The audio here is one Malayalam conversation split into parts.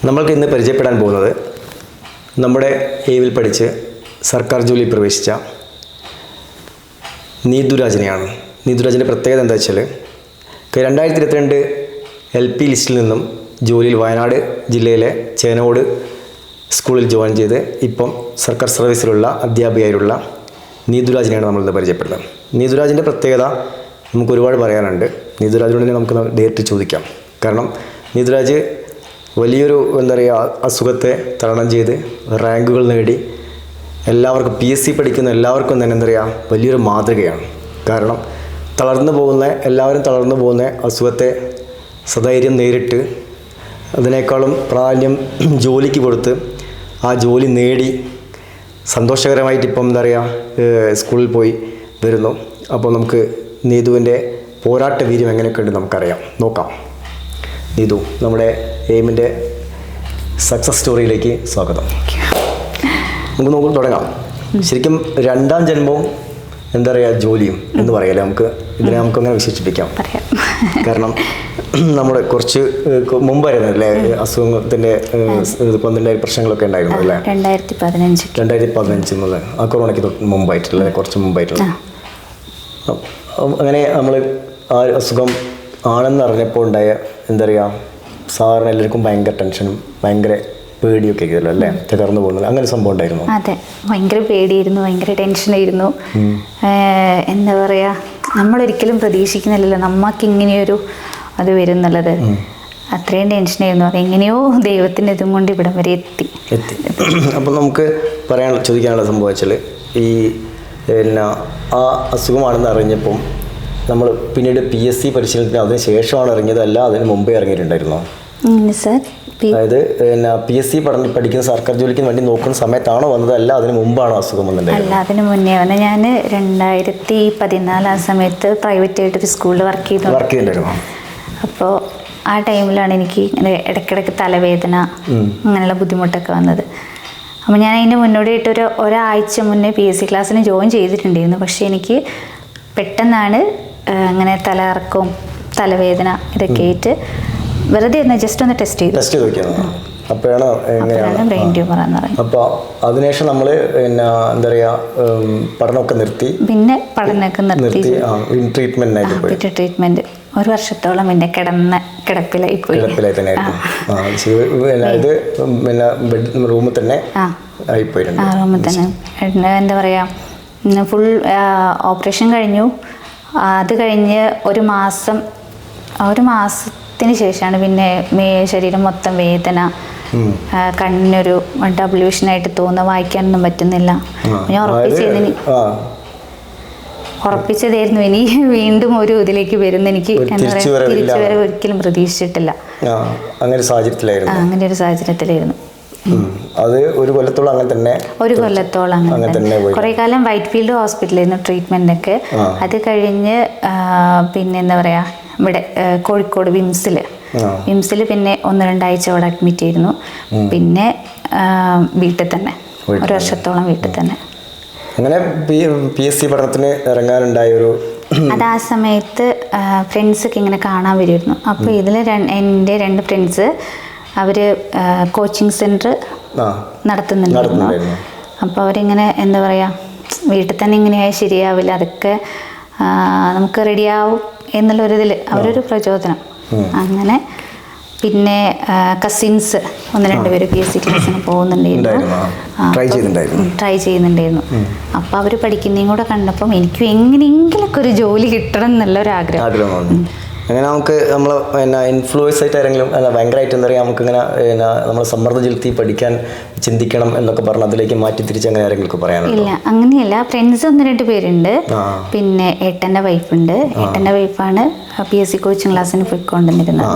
നമ്മൾക്ക് ഇന്ന് പരിചയപ്പെടാൻ പോകുന്നത് നമ്മുടെ എയിമിൽ പഠിച്ച് സർക്കാർ ജോലിയിൽ പ്രവേശിച്ച നീതുരാജിനെയാണ്. നീതുരാജിൻ്റെ പ്രത്യേകത എന്താ വെച്ചാൽ 2022 LP ലിസ്റ്റിൽ നിന്നും ജോലിയിൽ വയനാട് ജില്ലയിലെ ചേനോട് സ്കൂളിൽ ജോയിൻ ചെയ്ത് ഇപ്പം സർക്കാർ സർവീസിലുള്ള അധ്യാപികയായിട്ടുള്ള നീതുരാജിനെയാണ് നമ്മളിന്ന് പരിചയപ്പെടുന്നത്. നീതുരാജിൻ്റെ പ്രത്യേകത നമുക്ക് ഒരുപാട് പറയാനുണ്ട്. നീതുരാജിനോട് തന്നെ നമുക്ക് നേരിട്ട് ചോദിക്കാം. കാരണം നീതുരാജ് വലിയൊരു അസുഖത്തെ തരണം ചെയ്ത് റാങ്കുകൾ നേടി എല്ലാവർക്കും PSC പഠിക്കുന്ന എല്ലാവർക്കും തന്നെ വലിയൊരു മാതൃകയാണ്. കാരണം എല്ലാവരും തളർന്നു പോകുന്ന അസുഖത്തെ സധൈര്യം നേരിട്ട് അതിനേക്കാളും പ്രാധാന്യം ജോലിക്ക് കൊടുത്ത് ആ ജോലി നേടി സന്തോഷകരമായിട്ട് ഇപ്പം സ്കൂളിൽ പോയി വരുന്നു. അപ്പോൾ നമുക്ക് നീതുവിൻ്റെ പോരാട്ട വീര്യം എങ്ങനെയൊക്കെ ഉണ്ട് നമുക്കറിയാം, നോക്കാം. നീതു, നമ്മുടെ എയിമിൻ്റെ സക്സസ് സ്റ്റോറിയിലേക്ക് സ്വാഗതം. നമുക്ക് തുടങ്ങാം. ശരിക്കും രണ്ടാം ജന്മവും ജോലിയും എന്ന് പറയല്ലേ, നമുക്കങ്ങനെ വിശേഷിപ്പിക്കാം. കാരണം നമ്മുടെ കുറച്ച് മുമ്പായിരുന്നു അല്ലേ അസുഖത്തിൻ്റെ പ്രശ്നങ്ങളൊക്കെ ഉണ്ടായിരുന്നു അല്ലേ, 2015 എന്നുള്ള ആ കൊറോണയ്ക്ക് മുമ്പായിട്ടുള്ള കുറച്ച് മുമ്പായിട്ടുള്ള. അങ്ങനെ നമ്മൾ ആ അസുഖം ആണെന്ന് അറിഞ്ഞപ്പോൾ ഉണ്ടായ സാധാരണ എല്ലാവർക്കും ഭയങ്കര ടെൻഷനും ഭയങ്കര പേടിയൊക്കെ ആയിരുന്നു അല്ലേ, തകർന്നു പോകുന്നത്, അങ്ങനെ സംഭവം ഉണ്ടായിരുന്നു? അതെ, ഭയങ്കര പേടിയായിരുന്നു, ഭയങ്കര ടെൻഷനായിരുന്നു. നമ്മളൊരിക്കലും പ്രതീക്ഷിക്കുന്നില്ലല്ലോ നമുക്ക് ഇങ്ങനെയൊരു അത് വരും എന്നുള്ളത്. അത്രയും ടെൻഷനായിരുന്നു. അതെങ്ങനെയോ ദൈവത്തിൻ്റെ ഇതും കൊണ്ട് ഇവിടം വരെ എത്തി. അപ്പം നമുക്ക് ചോദിക്കാനുള്ള സംഭവം വെച്ചാൽ ഈ ആ അസുഖമാണെന്ന് അറിഞ്ഞപ്പം നമ്മൾ പിന്നീട് PSC പരിശീലനത്തിന് അതിന് ശേഷമാണ് ഇറങ്ങിയത്, അല്ല അതിന് മുമ്പേ ഇറങ്ങിയിട്ടുണ്ടായിരുന്നോ? അതായത് PSC പഠിക്കുന്ന സർക്കാർ ജോലിക്ക് വേണ്ടി നോക്കുന്ന സമയത്താണോ വന്നത്, അല്ല അതിന് മുമ്പാണോ അസുഖം വന്നിട്ടുണ്ടായിരുന്നത്? അല്ല, അതിന് മുന്നേ വന്നത്. ഞാൻ 2014 ആ സമയത്ത് പ്രൈവറ്റ് ആയിട്ടൊരു സ്കൂളിൽ വർക്ക് ചെയ്തിട്ടുണ്ടായിരുന്നു. അപ്പോൾ ആ ടൈമിലാണ് എനിക്ക് ഇങ്ങനെ ഇടയ്ക്കിടയ്ക്ക് തലവേദന അങ്ങനെയുള്ള ബുദ്ധിമുട്ടൊക്കെ വന്നത്. അപ്പോൾ ഞാൻ അതിൻ്റെ മുന്നോടിയായിട്ട് ഒരാഴ്ച മുന്നേ PSC ക്ലാസ്സിന് ജോയിൻ ചെയ്തിട്ടുണ്ടായിരുന്നു. പക്ഷേ എനിക്ക് പെട്ടെന്നാണ് അങ്ങനെ തലകറക്കവും തലവേദന ഇതൊക്കെ ആയിട്ട് വെറുതെ ജസ്റ്റ് ഒന്ന് ടെസ്റ്റ് ചെയ്തു. അപ്പോഴാണ് ബ്രെയിൻ ട്യൂമർ എന്ന് പറയുന്നത്. അപ്പോൾ അതിനുശേഷം നമ്മൾ പഠനമൊക്കെ നിർത്തി. പിന്നെ പഠനമൊക്കെ നിർത്തി ട്രീറ്റ്മെന്റ് 1 വർഷത്തോളം പിന്നെ കിടപ്പിലായി തന്നെയായിരുന്നു. റൂമിൽ തന്നെ ആയിപ്പോയിട്ടുണ്ട്. റൂമിൽ തന്നെ ഫുൾ ഓപ്പറേഷൻ കഴിഞ്ഞു. അത് കഴിഞ്ഞ് ഒരു മാസത്തിന് ശേഷമാണ് പിന്നെ ശരീരം മൊത്തം വേദന, കണ്ണിനൊരു ഡബ്ല്യൂഷനായിട്ട് തോന്നുക, വായിക്കാനൊന്നും പറ്റുന്നില്ല. ഞാൻ ഉറപ്പിച്ചതായിരുന്നു ഇനി വീണ്ടും ഒരു ഇതിലേക്ക് വരുന്ന എനിക്ക് തിരിച്ചു വരെ ഒരിക്കലും പ്രതീക്ഷിച്ചിട്ടില്ല. അങ്ങനെ ഒരു സാഹചര്യത്തിലായിരുന്നു. അത് ഒരു കൊല്ലത്തോളം അങ്ങനെ തന്നെ കുറെ കാലം വൈറ്റ് ഫീൽഡ് ഹോസ്പിറ്റലായിരുന്നു ട്രീറ്റ്മെന്റ് ഒക്കെ. അത് കഴിഞ്ഞ് പിന്നെ ഇവിടെ കോഴിക്കോട് വിംസില് പിന്നെ 1-2 ആഴ്ച അവിടെ അഡ്മിറ്റ് ചെയ്തിരുന്നു. പിന്നെ വീട്ടിൽ തന്നെ 1 വർഷത്തോളം വീട്ടിൽ തന്നെ. അങ്ങനെ PSC പഠനത്തിന് ഇറങ്ങാനുണ്ടായ അത് ആ സമയത്ത് ഫ്രണ്ട്സൊക്കെ ഇങ്ങനെ കാണാൻ വരുമായിരുന്നു. അപ്പോൾ ഇതിൽ എൻ്റെ 2 ഫ്രണ്ട്സ് അവർ കോച്ചിങ് സെൻറ്റർ നടത്തുന്നുണ്ടായിരുന്നു. അപ്പോൾ അവരിങ്ങനെ വീട്ടിൽ തന്നെ ഇങ്ങനെയായി ശരിയാവില്ല, അതൊക്കെ നമുക്ക് റെഡിയാവും എന്നുള്ളൊരിതിൽ അവരൊരു പ്രചോദനം. അങ്ങനെ പിന്നെ കസിൻസ് 1-2 പേര് PSC ക്ലാസ്സിന് ട്രൈ ചെയ്യുന്നുണ്ടായിരുന്നു. അപ്പോൾ അവർ പഠിക്കുന്നതും കൂടെ കണ്ടപ്പം എനിക്കും എങ്ങനെയെങ്കിലൊക്കെ ഒരു ജോലി കിട്ടണം എന്നുള്ളൊരാഗ്രഹം. അങ്ങനെ നമ്മൾ ഇൻഫ്ലുവൻസ് ആയിട്ട് ആരെങ്കിലും ഭയങ്കരമായിട്ട് നമുക്കിങ്ങനെ നമ്മൾ സമ്മർദ്ദം ചെലുത്തി പഠിക്കാൻ ചിന്തിക്കണം എന്നൊക്കെ പറഞ്ഞ് അതിലേക്ക് മാറ്റി തിരിച്ച് അങ്ങനെ ആരെങ്കിലും പറയാനുണ്ടോ? ഇല്ല, അങ്ങനെയല്ല. ഫ്രണ്ട്സ് 1-2 പേരുണ്ട്. പിന്നെ ഏട്ടൻ്റെ വൈഫുണ്ട്. ഏട്ടൻ്റെ വൈഫാണ് PSC കോച്ചിങ് ക്ലാസ്സിന് പോയിക്കൊണ്ടിരുന്നത്.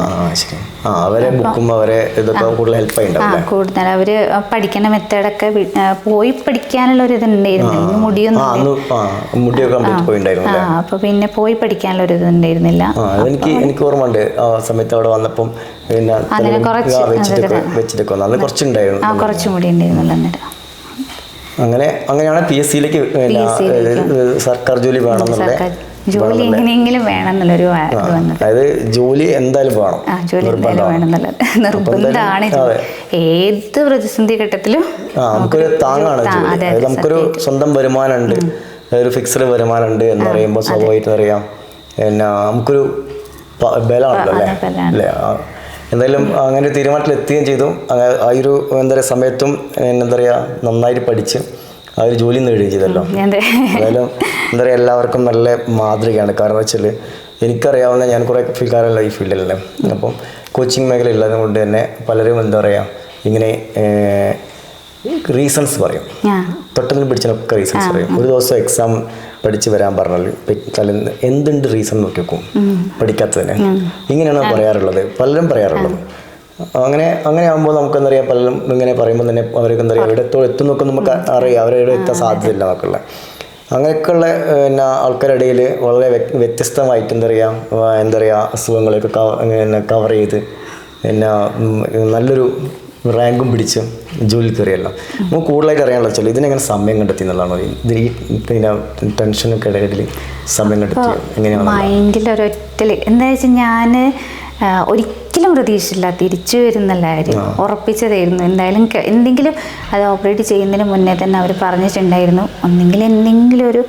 കൂടുതൽ അവര് പഠിക്കുന്ന മെത്തേഡൊക്കെ പോയി പഠിക്കാനുള്ള ഒരു ഇതുണ്ടായിരുന്നില്ല. മുടിയൊന്നും അപ്പൊ പിന്നെ പോയി പഠിക്കാനുള്ള ഒരു ഇതുണ്ടായിരുന്നില്ല. എനിക്ക് ഓർമ്മയുണ്ട് ആ സമയത്ത് അവിടെ വന്നപ്പം കുറച്ചും കൂടി ഉണ്ടായിരുന്നല്ലോ. അങ്ങനെയാണ് PSC സർക്കാർ ജോലി വേണമെന്നുള്ള ജോലി എങ്ങനെയെങ്കിലും വേണം എന്നുള്ളൊരു ഇത് വന്നത്. അതായത് ജോലി എന്തായാലും വേണം. ജോലി എന്തായാലും വേണം എന്നുള്ളത് നിർബന്ധമാണ്. ഏത് പ്രതിസന്ധി ഘട്ടത്തിലും നമുക്കൊരു താങ്ങാണ് ജോലി. അതായത് നമുക്കൊരു സ്വന്തം വരുമാനമുണ്ട്, ഒരു ഫിക്സഡ് വരുമാനമുണ്ട് എന്ന് പറയുമ്പോൾ സ്വാഭാവികമായിട്ട് അറിയാം പിന്നെ നമുക്കൊരു ബലമാണല്ലോ അല്ലേ. എന്തായാലും അങ്ങനെ തീരുമാനത്തിൽ എത്തുകയും ചെയ്തു. ആ ഒരു എന്താ പറയുക സമയത്തും എന്താ പറയുക നന്നായിട്ട് പഠിച്ച് ആ ഒരു ജോലി നേടുകയും ചെയ്തല്ലോ. എന്തായാലും എന്താ പറയുക എല്ലാവർക്കും നല്ല മാതൃകയാണ്. കാരണം വെച്ചാൽ എനിക്കറിയാവുന്ന ഞാൻ കുറേ കാലമല്ല ഈ ഫീൽഡിലല്ലേ. അപ്പം കോച്ചിങ് മേഖല ഉള്ളത് കൊണ്ട് തന്നെ പലരും എന്താ പറയുക ഇങ്ങനെ റീസൺസ് പറയും, തൊട്ടതിന് പിടിച്ചതിനൊക്കെ റീസൺസ് പറയും. ഒരു ദിവസം എക്സാം പഠിച്ച് വരാൻ പറഞ്ഞാൽ തലേന്ന് എന്തുണ്ട് റീസൺ നോക്കി വെക്കും പഠിക്കാത്തതിന്. ഇങ്ങനെയാണ് പറയാറുള്ളത്, പലരും പറയാറുള്ളത്. അങ്ങനെ ആകുമ്പോൾ നമുക്ക് എന്താ പറയുക പലരും ഇങ്ങനെ പറയുമ്പോൾ തന്നെ അവർക്ക് എന്താ പറയുക എവിടെ എത്തും നോക്കും നമുക്ക് അറിയാം അവരെവിടെ എത്താൻ സാധ്യതയില്ല എന്നൊക്കെയുള്ള അങ്ങനെയൊക്കെയുള്ള പിന്നെ ആൾക്കാരുടെ ഇടയിൽ വളരെ വ്യത്യസ്തമായിട്ട് എന്താ പറയുക അസുഖങ്ങളെയൊക്കെ കവർ ചെയ്ത് പിന്നെ നല്ലൊരു റാങ്കും പിടിച്ച് ജോലി കയറിയല്ലോ. നമുക്ക് കൂടുതലായിട്ട് അറിയാനുള്ള വെച്ചാൽ ഇതിനെങ്ങനെ സമയം കണ്ടെത്തി എന്നുള്ളതാണോ? ഇതിന് ഈ പിന്നെ ടെൻഷനൊക്കെ ഇടയിൽ സമയം കണ്ടെത്തി എങ്ങനെയാണ്? മൈൻഡിലൊരൊറ്റ എന്താ വെച്ചാൽ ഞാൻ ഒരിക്കലും പ്രതീക്ഷയില്ല തിരിച്ചു വരുന്നുള്ള കാര്യം ഉറപ്പിച്ചതായിരുന്നു. എന്തായാലും എന്തെങ്കിലും അത് ഓപ്പറേറ്റ് ചെയ്യുന്നതിന് മുന്നേ തന്നെ അവർ പറഞ്ഞിട്ടുണ്ടായിരുന്നു ഒന്നെങ്കിൽ എന്തെങ്കിലും ഒരു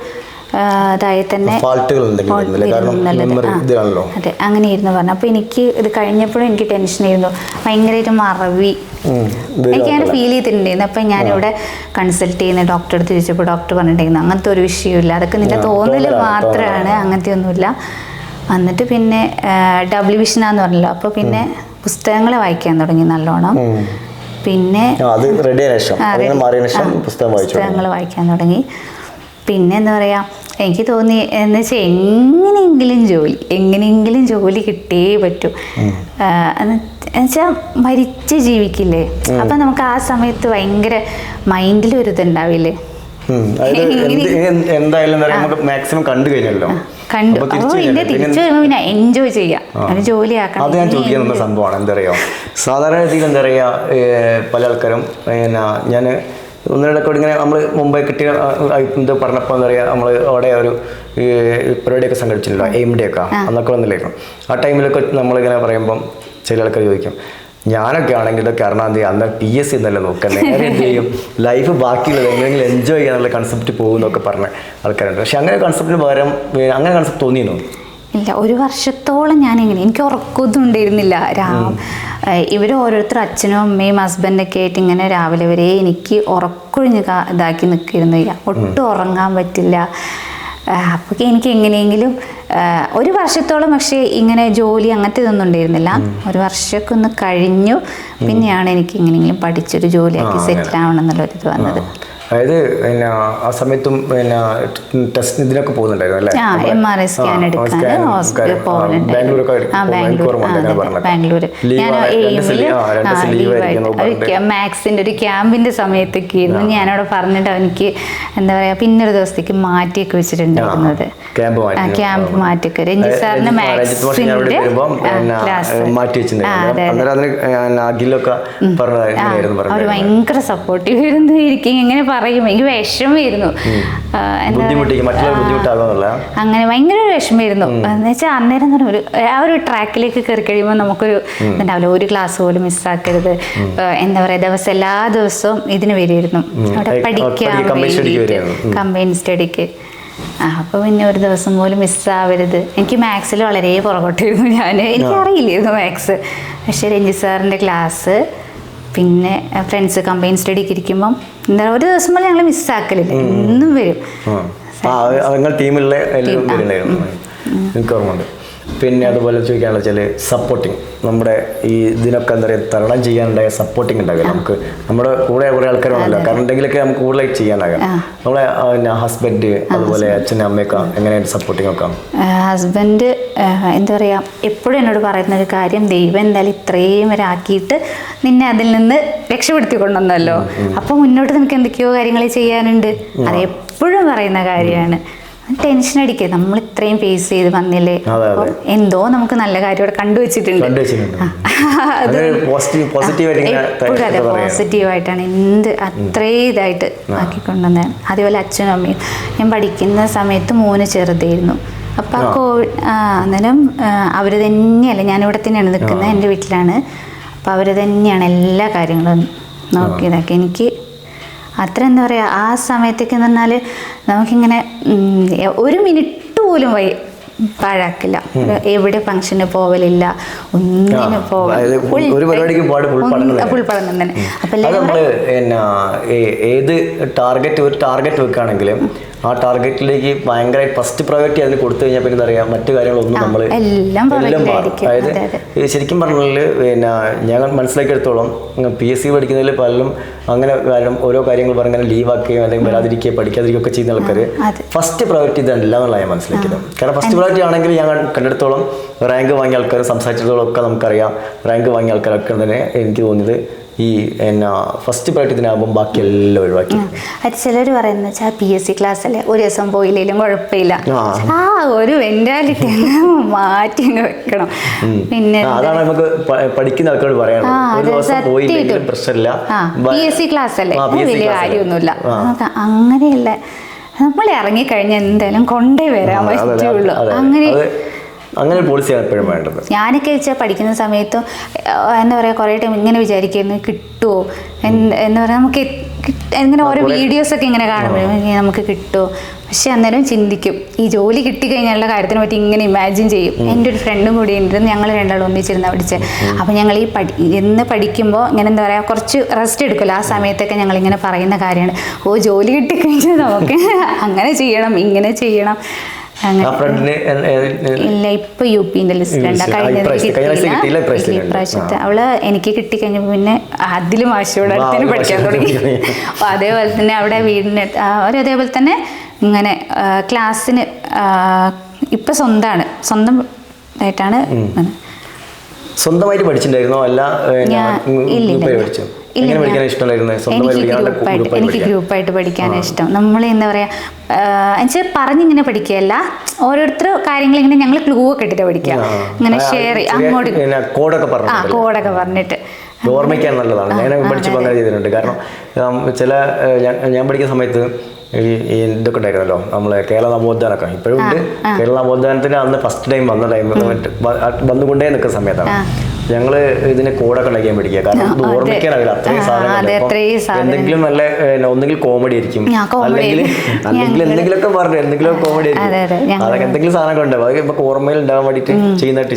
അതായി തന്നെ അതെ അങ്ങനെയായിരുന്നു പറഞ്ഞു. അപ്പോൾ എനിക്ക് ഇത് കഴിഞ്ഞപ്പോഴും എനിക്ക് ടെൻഷനായിരുന്നു, ഭയങ്കരമായിട്ട് മറവി എനിക്കങ്ങനെ ഫീൽ ചെയ്തിട്ടുണ്ടായിരുന്നു. അപ്പം ഞാനിവിടെ കൺസൾട്ട് ചെയ്യുന്ന ഡോക്ടറെ അടുത്ത് ചോദിച്ചപ്പോൾ ഡോക്ടർ പറഞ്ഞിട്ടുണ്ടായിരുന്നു അങ്ങനത്തെ ഒരു വിഷയമില്ല, അതൊക്കെ നിന്റെ തോന്നൽ മാത്രമാണ്, അങ്ങനത്തെ ഒന്നുമില്ല. എന്നിട്ട് പിന്നെ ഡബ്ല്യൂവിഷനാന്ന് പറഞ്ഞല്ലോ. അപ്പോൾ പിന്നെ പുസ്തകങ്ങൾ വായിക്കാൻ തുടങ്ങി നല്ലോണം. പിന്നെ പുസ്തകങ്ങൾ വായിക്കാൻ തുടങ്ങി. പിന്നെ എന്താ പറയുക എനിക്ക് തോന്നി എന്ന് വെച്ചാൽ എങ്ങനെയെങ്കിലും ജോലി കിട്ടിയേ പറ്റൂ. എന്നുവെച്ചാൽ മരിച്ച് ജീവിക്കില്ലേ. അപ്പം നമുക്ക് ആ സമയത്ത് ഭയങ്കര മൈൻഡിലൊരിതുണ്ടാവില്ലേ എന്തായാലും മാക്സിമം കണ്ടു കഴിഞ്ഞല്ലോ. തിരിച്ചു വരുമ്പോൾ പിന്നെ എൻജോയ് ചെയ്യാം, ജോലിയാക്കണം. അത് ഞാൻ ചോദിക്കുന്ന സംഭവമാണ്. എന്താ പറയുക സാധാരണ രീതിയിൽ എന്താ പറയുക പല ആൾക്കാരും ഞാൻ ഒന്നിടയ്ക്ക് ഇങ്ങനെ നമ്മൾ മുമ്പേ കിട്ടിയ ഇത് പറഞ്ഞപ്പോൾ എന്താ പറയുക നമ്മൾ അവിടെ ഒരു പരിപാടിയൊക്കെ സംഘടിച്ചിട്ടുണ്ടല്ലോ, എയിം ഡേ ഒക്കെ അന്നൊക്കെ വന്നില്ലായിരുന്നു. ആ ടൈമിലൊക്കെ നമ്മളിങ്ങനെ പറയുമ്പം ചില ആൾക്കാർ ചോദിക്കും ഞാനൊക്കെ ആണെങ്കിൽ ഇതൊക്കെ അറിഞ്ഞാൽ അന്ന് PSC എന്നല്ല നോക്കുക, നേരെ എന്ത് ചെയ്യും ലൈഫ് ബാക്കിയുള്ളത് എങ്ങനെയെങ്കിലും എൻജോയ് ചെയ്യാനുള്ള കൺസെപ്റ്റ് പോകുന്നൊക്കെ പറഞ്ഞ ആൾക്കാരുണ്ട്. പക്ഷെ അങ്ങനെ കൺസെപ്റ്റിന് പകരം അങ്ങനെ കൺസെപ്റ്റ് തോന്നിയിരുന്നു ഇല്ല. ഒരു വർഷത്തോളം ഞാനിങ്ങനെ എനിക്ക് ഉറക്കമൊന്നും ഉണ്ടായിരുന്നില്ല. ഇവർ ഓരോരുത്തർ അച്ഛനും അമ്മയും ഹസ്ബൻഡൊക്കെ ആയിട്ട് ഇങ്ങനെ രാവിലെ വരെ എനിക്ക് ഉറക്കൊഴിഞ്ഞ് ഇതാക്കി നിൽക്കിയിരുന്നില്ല, ഒട്ടും ഉറങ്ങാൻ പറ്റില്ല. അപ്പോൾ എനിക്ക് എങ്ങനെയെങ്കിലും ഒരു വർഷത്തോളം പക്ഷേ ഇങ്ങനെ ജോലി അങ്ങനത്തെ ഇതൊന്നും ഉണ്ടായിരുന്നില്ല. ഒരു വർഷമൊക്കെ ഒന്ന് കഴിഞ്ഞു പിന്നെയാണ് എനിക്ക് എങ്ങനെയെങ്കിലും പഠിച്ചൊരു ജോലിയാക്കി സെറ്റിൽ ആവണം എന്നുള്ളൊരിത് വന്നത്. അതായത് പിന്നെ ആ സമയത്തും പിന്നെ ടെസ്റ്റ് ഇതിനൊക്കെ പോകുന്നുണ്ടായിരുന്നു അല്ലേ? MRI സ്കാൻ എടുക്കാൻ ബാംഗ്ലൂർ മാത്സിന്റെ ഒരു ക്യാമ്പിന്റെ സമയത്തൊക്കെ ആയിരുന്നു ഞാനവിടെ പറഞ്ഞിട്ട് അവനിക്ക് എന്താ പറയാ പിന്നൊരു ദിവസത്തേക്ക് മാറ്റിയൊക്കെ വെച്ചിട്ടുണ്ടായിരുന്നത്. ക്യാമ്പ് മാറ്റിയൊക്കെ രഞ്ജിത്ത് സാറിന് മാത്സിന്റെ അവർ ഭയങ്കര സപ്പോർട്ടീവ് ആയിരുന്നു. ഇരിക്കും എങ്ങനെ പറയും എനിക്ക് വിഷമായിരുന്നു, അങ്ങനെ ഭയങ്കര വിഷമായിരുന്നു. എന്ന് വെച്ചാൽ അന്നേരം ആ ഒരു ട്രാക്കിലേക്ക് കയറി കഴിയുമ്പോൾ നമുക്കൊരു ഇതുണ്ടാവില്ല, ഒരു ക്ലാസ് പോലും മിസ്സാക്കരുത്. എന്താ പറയുക ദിവസം എല്ലാ ദിവസവും ഇതിന് വരുമായിരുന്നു അവിടെ പഠിക്കാൻ വേണ്ടിയിട്ട് കമ്പൈൻ സ്റ്റഡിക്ക്. അപ്പോൾ പിന്നെ ഒരു ദിവസം പോലും മിസ്സാവരുത്. എനിക്ക് മാത്സിൽ വളരെ പുറകോട്ടായിരുന്നു, എനിക്കറിയില്ലായിരുന്നു മാത്സ്. പക്ഷേ രഞ്ജിത്ത് സാറിൻ്റെ ക്ലാസ് പിന്നെ ഫ്രണ്ട്സ് കമ്പൈൻ സ്റ്റഡിക്ക് ഇരിക്കുമ്പം എന്താ ഒരു ദിവസം പോലെ ഞങ്ങൾ മിസ്സാക്കലില്ല, എന്നും വരും. ടീമിലെ എനിക്ക് ഓർമ്മയുണ്ട്. പിന്നെ അതുപോലെ ചോദിക്കാനുള്ള വെച്ചാൽ സപ്പോർട്ടിങ് നമ്മുടെ ഈ ഇതിനൊക്കെ എന്താ പറയുക തരണം ചെയ്യാനുണ്ടായ സപ്പോർട്ടിങ് ഉണ്ടാവില്ല നമുക്ക്. നമ്മുടെ കൂടെ കുറേ ആൾക്കാരുണ്ടല്ലോ, കാരണം എന്തെങ്കിലുമൊക്കെ നമുക്ക് കൂടുതലായിട്ട് ചെയ്യാനാകാം. നമ്മളെ ഹസ്ബൻഡ് അതുപോലെ അച്ഛനും അമ്മയൊക്കെ എങ്ങനെയായിട്ട് സപ്പോർട്ടിങ് ഒക്കെ? ഹസ്ബൻഡ് എന്താ പറയുക എപ്പോഴും എന്നോട് പറയുന്ന ഒരു കാര്യം, ദൈവം എന്തായാലും ഇത്രയും വരെ ആക്കിയിട്ട് നിന്നെ അതിൽ നിന്ന് രക്ഷപ്പെടുത്തി കൊണ്ടുവന്നല്ലോ, അപ്പോൾ മുന്നോട്ട് നിനക്ക് എന്തൊക്കെയോ കാര്യങ്ങൾ ചെയ്യാനുണ്ട്, അത് എപ്പോഴും പറയുന്ന കാര്യമാണ്. ടെൻഷൻ അടിക്കുക, നമ്മൾ ഇത്രയും ഫേസ് ചെയ്ത് വന്നില്ലേ, എന്തോ നമുക്ക് നല്ല കാര്യം ഇവിടെ കണ്ടുവച്ചിട്ടുണ്ട്. എപ്പോഴും അതെ പോസിറ്റീവായിട്ടാണ് എന്ത് അത്രയും ഇതായിട്ട് ആക്കിക്കൊണ്ടുവന്നത്. അതേപോലെ അച്ഛനും അമ്മയും ഞാൻ പഠിക്കുന്ന സമയത്ത് 3 ചെറുതായിരുന്നു. അപ്പോൾ ആ കോവിഡ് അന്നേരം അവർ തന്നെയല്ല, ഞാനിവിടെ തന്നെയാണ് നിൽക്കുന്നത്, എൻ്റെ വീട്ടിലാണ്. അപ്പോൾ അവർ തന്നെയാണ് എല്ലാ കാര്യങ്ങളും നോക്കിയതൊക്കെ. എനിക്ക് അത്ര എന്താ പറയുക, ആ സമയത്തേക്ക് എന്ന് പറഞ്ഞാൽ നമുക്കിങ്ങനെ ഒരു മിനിറ്റ് പോലും പാഴാക്കില്ല. എവിടെ ഫംഗ്ഷന് പോവലില്ല, ഒന്നിനും ഫുൾപടം തന്നെ. അപ്പം ഏത് ഒരു ടാർഗറ്റ് വെക്കുകയാണെങ്കിലും ആ ടാർഗറ്റിലേക്ക് ഭയങ്കര ഫസ്റ്റ് പ്രയോറിറ്റി അതിന് കൊടുത്തു കഴിഞ്ഞാൽ പിന്നെ എന്താ പറയുക, മറ്റു കാര്യങ്ങളൊന്നും നമ്മൾ എല്ലാം മാറും. അതായത് ശരിക്കും പറഞ്ഞാൽ പിന്നെ ഞാൻ മനസ്സിലാക്കിയെടുത്തോളം PSC പഠിക്കുന്നതിൽ പലരും അങ്ങനെ കാര്യം ഓരോ കാര്യങ്ങൾ പറഞ്ഞാൽ ലീവാക്കുകയും അല്ലെങ്കിൽ വരാതിരിക്കുകയും പഠിക്കാതിരിക്കുകയും ഒക്കെ ചെയ്യുന്ന ആൾക്കാർ ഫസ്റ്റ് പ്രയോറിറ്റി ഇതല്ല എന്നുള്ള ഞാൻ മനസ്സിലാക്കിയത്. കാരണം ഫസ്റ്റ് പ്രയോറിറ്റി ആണെങ്കിൽ ഞാൻ കണ്ടെടുത്തോളം റാങ്ക് വാങ്ങിയ ആൾക്കാർ, സംസാരിച്ചിടത്തോളം ഒക്കെ നമുക്കറിയാം, റാങ്ക് വാങ്ങിയ ആൾക്കാരൊക്കെ തന്നെ എനിക്ക് തോന്നിയത് ഈ ഫസ്റ്റ് പ്രയോറിറ്റി ഇതിനാകുമ്പോൾ ബാക്കി എല്ലാം ഒഴിവാക്കി. അത് ചിലർ പറയുന്നത് വെച്ചാൽ PSC ക്ലാസ് അല്ലേ, ഒരു ദിവസം പോയില്ലെങ്കിലും കുഴപ്പമില്ല. ഒരു മെന്റാലിറ്റി മാറ്റി വെക്കണം. പിന്നെ അതാണ് നമുക്ക് പഠിക്കുന്ന ആൾക്കാരോട് പറയാനുള്ളത്, ഒരു ദിവസം പോയില്ലെങ്കിലും പ്രശ്നമില്ല, PSC ക്ലാസ് അല്ലേ, വലിയ കാര്യമൊന്നുമില്ല. അങ്ങനെയല്ല, നമ്മൾ ഇറങ്ങിക്കഴിഞ്ഞാൽ എന്തായാലും കൊണ്ടേ വരാൻ പറ്റുള്ളൂ. അങ്ങനെ പോളിസിയാണ് എപ്പോഴും വേണ്ടത്. ഞാനൊക്കെ വെച്ചാൽ പഠിക്കുന്ന സമയത്തും എന്താ പറയുക, കുറേ ടൈം ഇങ്ങനെ വിചാരിക്കുന്നു കിട്ടുമോ എന്താ പറയുക, നമുക്ക് ഇങ്ങനെ ഓരോ വീഡിയോസൊക്കെ ഇങ്ങനെ കാണുമ്പോഴും നമുക്ക് കിട്ടുമോ. പക്ഷെ അന്നേരം ചിന്തിക്കും, ഈ ജോലി കിട്ടിക്കഴിഞ്ഞാലുള്ള കാര്യത്തിനെ പറ്റി ഇങ്ങനെ ഇമാജിൻ ചെയ്യും. എൻ്റെ ഒരു ഫ്രണ്ടും കൂടി ഉണ്ട്, ഞങ്ങൾ രണ്ടാളും ഒന്നിച്ചിരുന്ന പഠിച്ചത്. അപ്പോൾ ഞങ്ങൾ ഈ പഠിക്കുമ്പോൾ ഇങ്ങനെ എന്താ പറയുക, കുറച്ച് റെസ്റ്റ് എടുക്കുമല്ലോ, ആ സമയത്തൊക്കെ ഞങ്ങളിങ്ങനെ പറയുന്ന കാര്യമാണ്, ജോലി കിട്ടിക്കഴിഞ്ഞാൽ നമുക്ക് അങ്ങനെ ചെയ്യണം, ഇങ്ങനെ ചെയ്യണം. ഇല്ല, ഇപ്പൊ UPന്റെ ലിസ്റ്റിലുണ്ട്. ഇപ്രാവശ്യത്തെ അവള് എനിക്ക് കിട്ടിക്കഴിഞ്ഞപ്പോ പിന്നെ അതിലും വാശിയോടെ അടുത്തിന് പഠിക്കാൻ തുടങ്ങി. അപ്പൊ അതേപോലെ തന്നെ അവിടെ വീടിന് അതേപോലെ തന്നെ ഇങ്ങനെ ക്ലാസ്സിന് ഇപ്പൊ സ്വന്തമായിട്ടാണ്. സ്വന്തമായിട്ട് പഠിച്ചിട്ടുണ്ടായിരുന്നോ? അല്ല എനിക്ക് ഗ്രൂപ്പായിട്ട് പഠിക്കാനാണ് ഇഷ്ടം. നമ്മൾ എന്താ പറയാ എന്നുവെച്ചാൽ പറഞ്ഞിങ്ങനെ പഠിക്കുകയല്ല, ഓരോരുത്തർ കാര്യങ്ങൾ ഇങ്ങനെ ഞങ്ങൾ ക്ലൂ ഒക്കെ ഇട്ടിട്ട് പഠിക്കുക, ഇങ്ങനെ ഷെയർ അങ്ങോട്ട് കോഡൊക്കെ പറഞ്ഞിട്ട് ഓർമ്മിക്കാൻ നല്ലതാണ്. ഞാൻ പഠിച്ചപ്പോൾ അങ്ങനെ ചെയ്തിട്ടുണ്ട്. കാരണം ഞാൻ പഠിക്കുന്ന സമയത്ത് ഈ ഇതൊക്കെ ഉണ്ടായിരുന്നല്ലോ, നമ്മളെ കേരള നവോത്ഥാനമൊക്കെ ഇപ്പോഴും ഉണ്ട്. കേരള നവോത്ഥാനത്തിന് അന്ന് ഫസ്റ്റ് ടൈം വന്നുകൊണ്ടേ നിൽക്കുന്ന സമയത്താണ് ഞങ്ങൾ ഇതിന് കോഡൊക്കെ ഉണ്ടാക്കിയാൻ പഠിക്കുക. കാരണം ഇത് ഓർമ്മിക്കാനാവില്ല, അത്രയും സാധനങ്ങൾ. എന്തെങ്കിലും നല്ല ഒന്നെങ്കിൽ കോമഡി ആയിരിക്കും, അല്ലെങ്കിൽ എന്തെങ്കിലുമൊക്കെ പറഞ്ഞു എന്തെങ്കിലും കോമഡി ആയിരിക്കും, അതൊക്കെ എന്തെങ്കിലും സാധനങ്ങളുണ്ട്. അത് ഇപ്പൊ ഓർമ്മയിൽ ഉണ്ടാകാൻ വേണ്ടിയിട്ട് ചെയ്യുന്നതായിട്ട്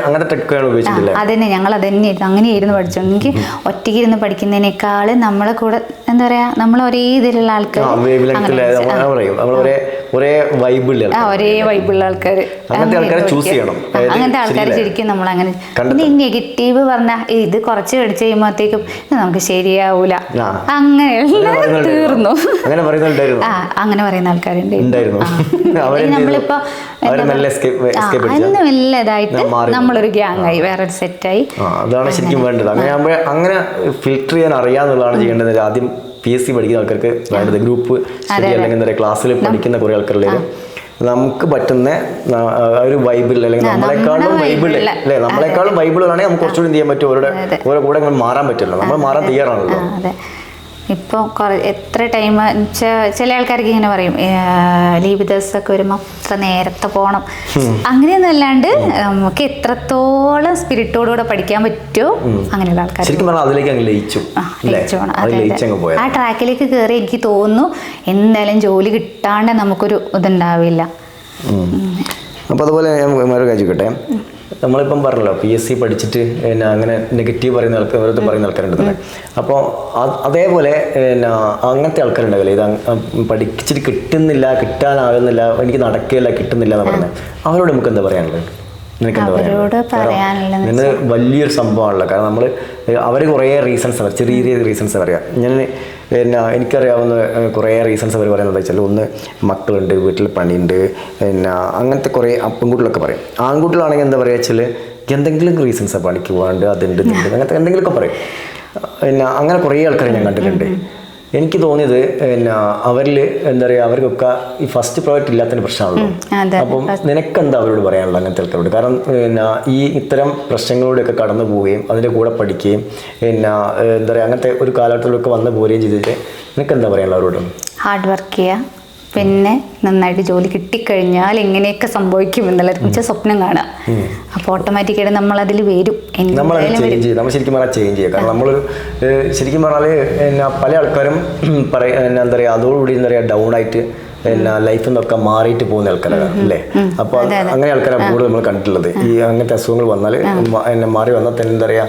അങ്ങനത്തെ ട്രിക്കുകൾ ഉപയോഗിച്ചിട്ടില്ല. അതന്നെ ഞങ്ങൾ അതന്നെയായിരുന്നു, അങ്ങനെയായിരുന്നു പഠിച്ചത്. എനിക്ക് ഒറ്റയ്ക്ക് ഇരുന്ന് പഠിക്കുന്നതിനേക്കാൾ നമ്മളെ കൂടെ എന്താ പറയാ, നമ്മൾ ഒരേ ഇതിലുള്ള ആൾക്കാർ, ഒരേ വൈബുള്ള ആൾക്കാർ, അങ്ങനത്തെ ആൾക്കാരെ ചൂസ് ചെയ്യണം. അങ്ങനത്തെ ആൾക്കാർ ശരിക്കും നമ്മൾ അങ്ങനെ. പിന്നെ ഈ നെഗറ്റീവ് പറഞ്ഞാൽ ഇത് കുറച്ച് പഠിച്ചു കഴിയുമ്പോഴത്തേക്കും നമുക്ക് ശരിയാവൂല, അങ്ങനെയുള്ള തീർന്നു, അങ്ങനെ പറയുന്ന ആൾക്കാരുണ്ട്. നമ്മളിപ്പോ അന്ന് വല്ലതായിട്ട് നമ്മളൊരു ഗ്യാങ് ആയി, വേറൊരു സെറ്റായി. അതാണ് ശരിക്കും വേണ്ടത്. അങ്ങനെ ഫിൽട്ടർ ചെയ്യാൻ അറിയാന്നുള്ളതാണ് ചെയ്യേണ്ടത്. ആദ്യം PSC പഠിക്കുന്ന ആൾക്കാർക്ക് വേണ്ടത് ഗ്രൂപ്പ് സ്റ്റഡി, അല്ലെങ്കിൽ എന്താ പറയുക ക്ലാസ്സിൽ പഠിക്കുന്ന കുറേ ആൾക്കാരിൽ നമുക്ക് പറ്റുന്ന ഒരു ബൈബിൾ, അല്ലെങ്കിൽ നമ്മളെക്കാളും ബൈബിളാണെങ്കിൽ നമുക്ക് കുറച്ചുകൂടി എന്ത് ചെയ്യാൻ പറ്റും, ഓരോ കൂടെ മാറാൻ പറ്റുമല്ലോ, നമ്മൾ മാറാൻ തയ്യാറാണല്ലോ. ഇപ്പോൾ എത്ര ടൈം ചില ആൾക്കാർക്ക് ഇങ്ങനെ പറയും, ലീവ് ദിവസമൊക്കെ വരുമ്പോൾ അത്ര നേരത്തെ പോകണം, അങ്ങനെയൊന്നും അല്ലാണ്ട് നമുക്ക് എത്രത്തോളം സ്പിരിറ്റോടുകൂടെ പഠിക്കാൻ പറ്റുമോ അങ്ങനെയുള്ള ആൾക്കാർ ആ ട്രാക്കിലേക്ക് കയറി. എനിക്ക് തോന്നുന്നു എന്തായാലും ജോലി കിട്ടാണ്ട് നമുക്കൊരു ഇതുണ്ടാവില്ല. അപ്പോൾ അതുപോലെ ഞാൻ വേറെ കാര്യം, നമ്മളിപ്പം പറഞ്ഞല്ലോ PSC പഠിച്ചിട്ട് അങ്ങനെ നെഗറ്റീവ് പറയുന്ന ആൾക്കാർ, വെറുതെ പറയുന്ന ആൾക്കാരുണ്ട് തന്നെ. അപ്പോൾ അതേപോലെ അങ്ങനത്തെ ആൾക്കാരുണ്ടാവില്ലേ, ഇത് പഠിച്ചിട്ട് കിട്ടാനാകുന്നില്ല, എനിക്ക് നടക്കുകയില്ല, കിട്ടുന്നില്ല എന്ന് പറയുന്നത്, അവരോട് നമുക്ക് എന്താ പറയാനുള്ളത്? നിനക്ക് വലിയൊരു സംഭവമാണല്ലോ. കാരണം നമ്മൾ അവർ കുറേ റീസൺസ് ചെറിയ റീസൺസ് പറയാം. എനിക്കറിയാവുന്ന കുറേ റീസൺസ് അവർ പറയുന്നത് വെച്ചാൽ, ഒന്ന് മക്കളുണ്ട്, വീട്ടിൽ പണിയുണ്ട്, അങ്ങനത്തെ കുറേ പെൺകുട്ടികളൊക്കെ പറയും. ആൺകുട്ടികളാണെങ്കിൽ എന്താ പറയുക വെച്ചാൽ എന്തെങ്കിലും റീസൺസാണ്, പണിക്ക് പോകാണ്ട്, അതുണ്ട് അങ്ങനത്തെ എന്തെങ്കിലുമൊക്കെ പറയും. അങ്ങനെ കുറേ ആൾക്കാരെ ഞാൻ കണ്ടിട്ടുണ്ട്. എനിക്ക് തോന്നിയത് അവരിൽ എന്താ പറയുക, അവർക്കൊക്കെ ഈ ഫസ്റ്റ് പ്രയോറിറ്റി ഇല്ലാത്തതിന് പ്രശ്നമാണല്ലോ. അപ്പം നിനക്കെന്താ അവരോട് പറയാനുള്ളത് അങ്ങനത്തെ ആൾക്കാരോട്? കാരണം ഈ ഇത്തരം പ്രശ്നങ്ങളിലൂടെയൊക്കെ കടന്നു പോവുകയും അതിൻ്റെ കൂടെ പഠിക്കുകയും എന്താ പറയുക അങ്ങനത്തെ ഒരു കാലഘട്ടത്തിലൊക്കെ വന്നു പോവുകയും ചെയ്തിട്ട് നിനക്കെന്താ പറയാനുള്ളത് അവരോട്? ഹാർഡ് വർക്ക് ചെയ്യുക, പിന്നെ നന്നായിട്ട് ജോലി കിട്ടിക്കഴിഞ്ഞാൽ എങ്ങനെയൊക്കെ സംഭവിക്കും എന്നുള്ളതിനെ കുറിച്ച് സ്വപ്നം കാണുക. അപ്പോൾ ഓട്ടോമാറ്റിക്കായിട്ട് നമ്മൾ അതിൽ വരും. നമ്മൾ ശരിക്കും പറഞ്ഞാൽ ചേഞ്ച് ചെയ്യുക. കാരണം നമ്മൾ ശരിക്കും പറഞ്ഞാൽ പല ആൾക്കാരും എന്താ പറയുക, അതോടുകൂടി എന്താ പറയുക ഡൗൺ ആയിട്ട് ലൈഫിൽ നിന്നൊക്കെ മാറിയിട്ട് പോകുന്ന ആൾക്കാരാണ് അല്ലേ. അപ്പോൾ അങ്ങനെ ആൾക്കാരാണ് കൂടുതൽ നമ്മൾ കണ്ടിട്ടുള്ളത്. ഈ അങ്ങനത്തെ അസുഖങ്ങൾ വന്നാൽ മാറി വന്നാൽ തന്നെ എന്താ പറയുക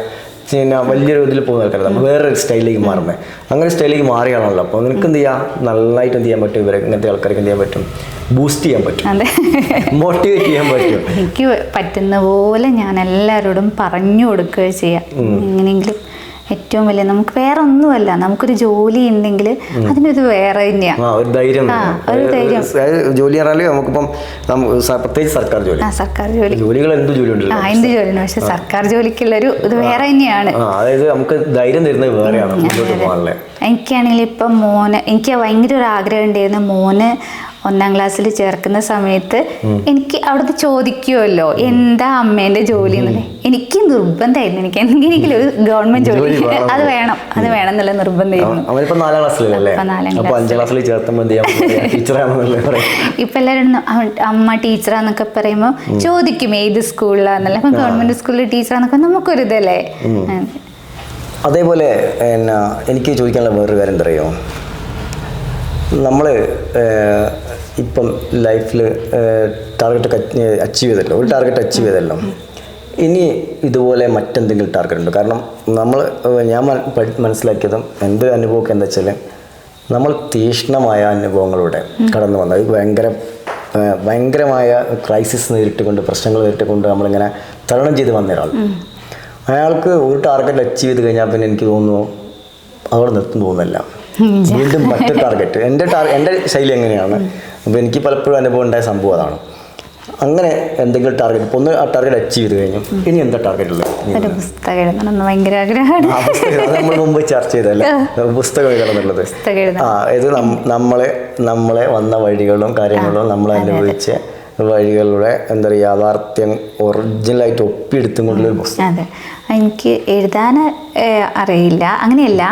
പിന്നെ വലിയൊരു ഇതിൽ പോകുന്ന ആൾക്കാർ നമ്മൾ വേറൊരു സ്റ്റൈലിലേക്ക് മാറുന്നത്. അങ്ങനെ സ്റ്റൈലിലേക്ക് മാറിയാണല്ലോ. അപ്പോൾ നിനക്ക് എന്ത് ചെയ്യാം, നന്നായിട്ട് എന്ത് ചെയ്യാൻ പറ്റും, ഇവരെ ഇങ്ങനത്തെ ആൾക്കാർക്ക് എന്ത് ചെയ്യാൻ പറ്റും, ബൂസ്റ്റ് ചെയ്യാൻ പറ്റും, മോട്ടിവേറ്റ് ചെയ്യാൻ പറ്റും. എനിക്ക് പറ്റുന്ന പോലെ ഞാൻ എല്ലാവരോടും പറഞ്ഞു കൊടുക്കുക ചെയ്യാം. എങ്ങനെയെങ്കിലും ഏറ്റവും വലിയ നമുക്ക് വേറെ ഒന്നുമല്ല, നമുക്കൊരു ജോലി ഉണ്ടെങ്കിൽ അതിനൊരു വേറെ തന്നെയാണ് ഒരു ധൈര്യം. ജോലി പറഞ്ഞാൽ നമുക്കിപ്പം പ്രത്യേകിച്ച് സർക്കാർ ജോലി, സർക്കാർ ജോലി, ജോലികൾ എന്ത് ജോലി ഉണ്ടല്ലോ, എന്ത് ജോലിയാണ്, പക്ഷെ സർക്കാർ ജോലിക്കുള്ളൊരു ഇത് വേറെ തന്നെയാണ്. അതായത് നമുക്ക് ധൈര്യം തരുന്നത് വേറെയാണ് മുന്നോട്ട് പോകാനുള്ളത്. എനിക്കാണെങ്കിൽ ഇപ്പം എനിക്ക് ഭയങ്കര ഒരു ആഗ്രഹം ഉണ്ടായിരുന്നു. മോന് 1ാം ക്ലാസ്സിൽ ചേർക്കുന്ന സമയത്ത് എനിക്ക് അവിടുത്തെ ചോദിക്കുമല്ലോ എന്താ അമ്മേന്റെ ജോലി എന്നുള്ളത്. എനിക്ക് നിർബന്ധമായിരുന്നു, എനിക്ക് എന്തെങ്കിലും ഒരു ഗവൺമെന്റ് ജോലി അത് വേണം എന്നുള്ള നിർബന്ധമായിരുന്നു. ഇപ്പൊ എല്ലാവരും അമ്മ ടീച്ചറാന്നൊക്കെ പറയുമ്പോൾ ചോദിക്കും ഏത് സ്കൂളിലാന്നല്ല. അപ്പൊ ഗവൺമെന്റ് സ്കൂളിൽ ടീച്ചറാന്നൊക്കെ നമുക്കൊരു ഇതല്ലേ. അതേപോലെ എനിക്ക് ചോദിക്കാനുള്ള വേറൊരു കാര്യം എന്താ പറയുക, നമ്മൾ ഇപ്പം ലൈഫിൽ ടാർഗറ്റ് അച്ചീവ് ചെയ്തല്ലോ, ഒരു ടാർഗറ്റ് അച്ചീവ് ചെയ്തല്ലോ, ഇനി ഇതുപോലെ മറ്റെന്തെങ്കിലും ടാർഗറ്റ് ഉണ്ട്? കാരണം ഞാൻ മനസ്സിലാക്കിയതും എൻ്റെ അനുഭവമൊക്കെ എന്താ വെച്ചാൽ, നമ്മൾ തീക്ഷ്ണമായ അനുഭവങ്ങളിലൂടെ കടന്നു വന്നത് ഭയങ്കരമായ ക്രൈസിസ് നേരിട്ടുകൊണ്ട്, പ്രശ്നങ്ങൾ നേരിട്ടുകൊണ്ട് നമ്മളിങ്ങനെ തരണം ചെയ്ത് വന്ന ഒരാൾ, അയാൾക്ക് ഒരു ടാർഗറ്റ് അച്ചീവ് ചെയ്ത് കഴിഞ്ഞാൽ പിന്നെ എനിക്ക് തോന്നുന്നു അവിടെ നിർത്തും തോന്നുന്നില്ല, വീണ്ടും മറ്റൊരു ടാർഗറ്റ്. എൻ്റെ ശൈലി എങ്ങനെയാണ്, അപ്പോൾ എനിക്ക് പലപ്പോഴും അനുഭവം ഉണ്ടായ സംഭവം അതാണ്. അങ്ങനെ എന്തെങ്കിലും ടാർഗറ്റ്, ഇപ്പോൾ ഒന്ന് ആ ടാർഗറ്റ് അച്ചീവ് ചെയ്ത് കഴിഞ്ഞു, ഇനി എന്താ ടാർഗറ്റ് ഉള്ളത്? അത് നമ്മൾ മുമ്പ് ചർച്ച ചെയ്തല്ലേ, പുസ്തകം എഴുതണമെന്നുള്ളത്. ഇത് നമ്മളെ വന്ന വഴികളും കാര്യങ്ങളും നമ്മൾ അനുഭവിച്ച വഴികളുടെ എന്താ പറയുക യാഥാർത്ഥ്യം ഒറിജിനലായിട്ട് ഒപ്പിയെടുത്തും കൊണ്ടുള്ളൊരു പുസ്തകം. എനിക്ക് എഴുതാൻ അറിയില്ല, അങ്ങനെയല്ല,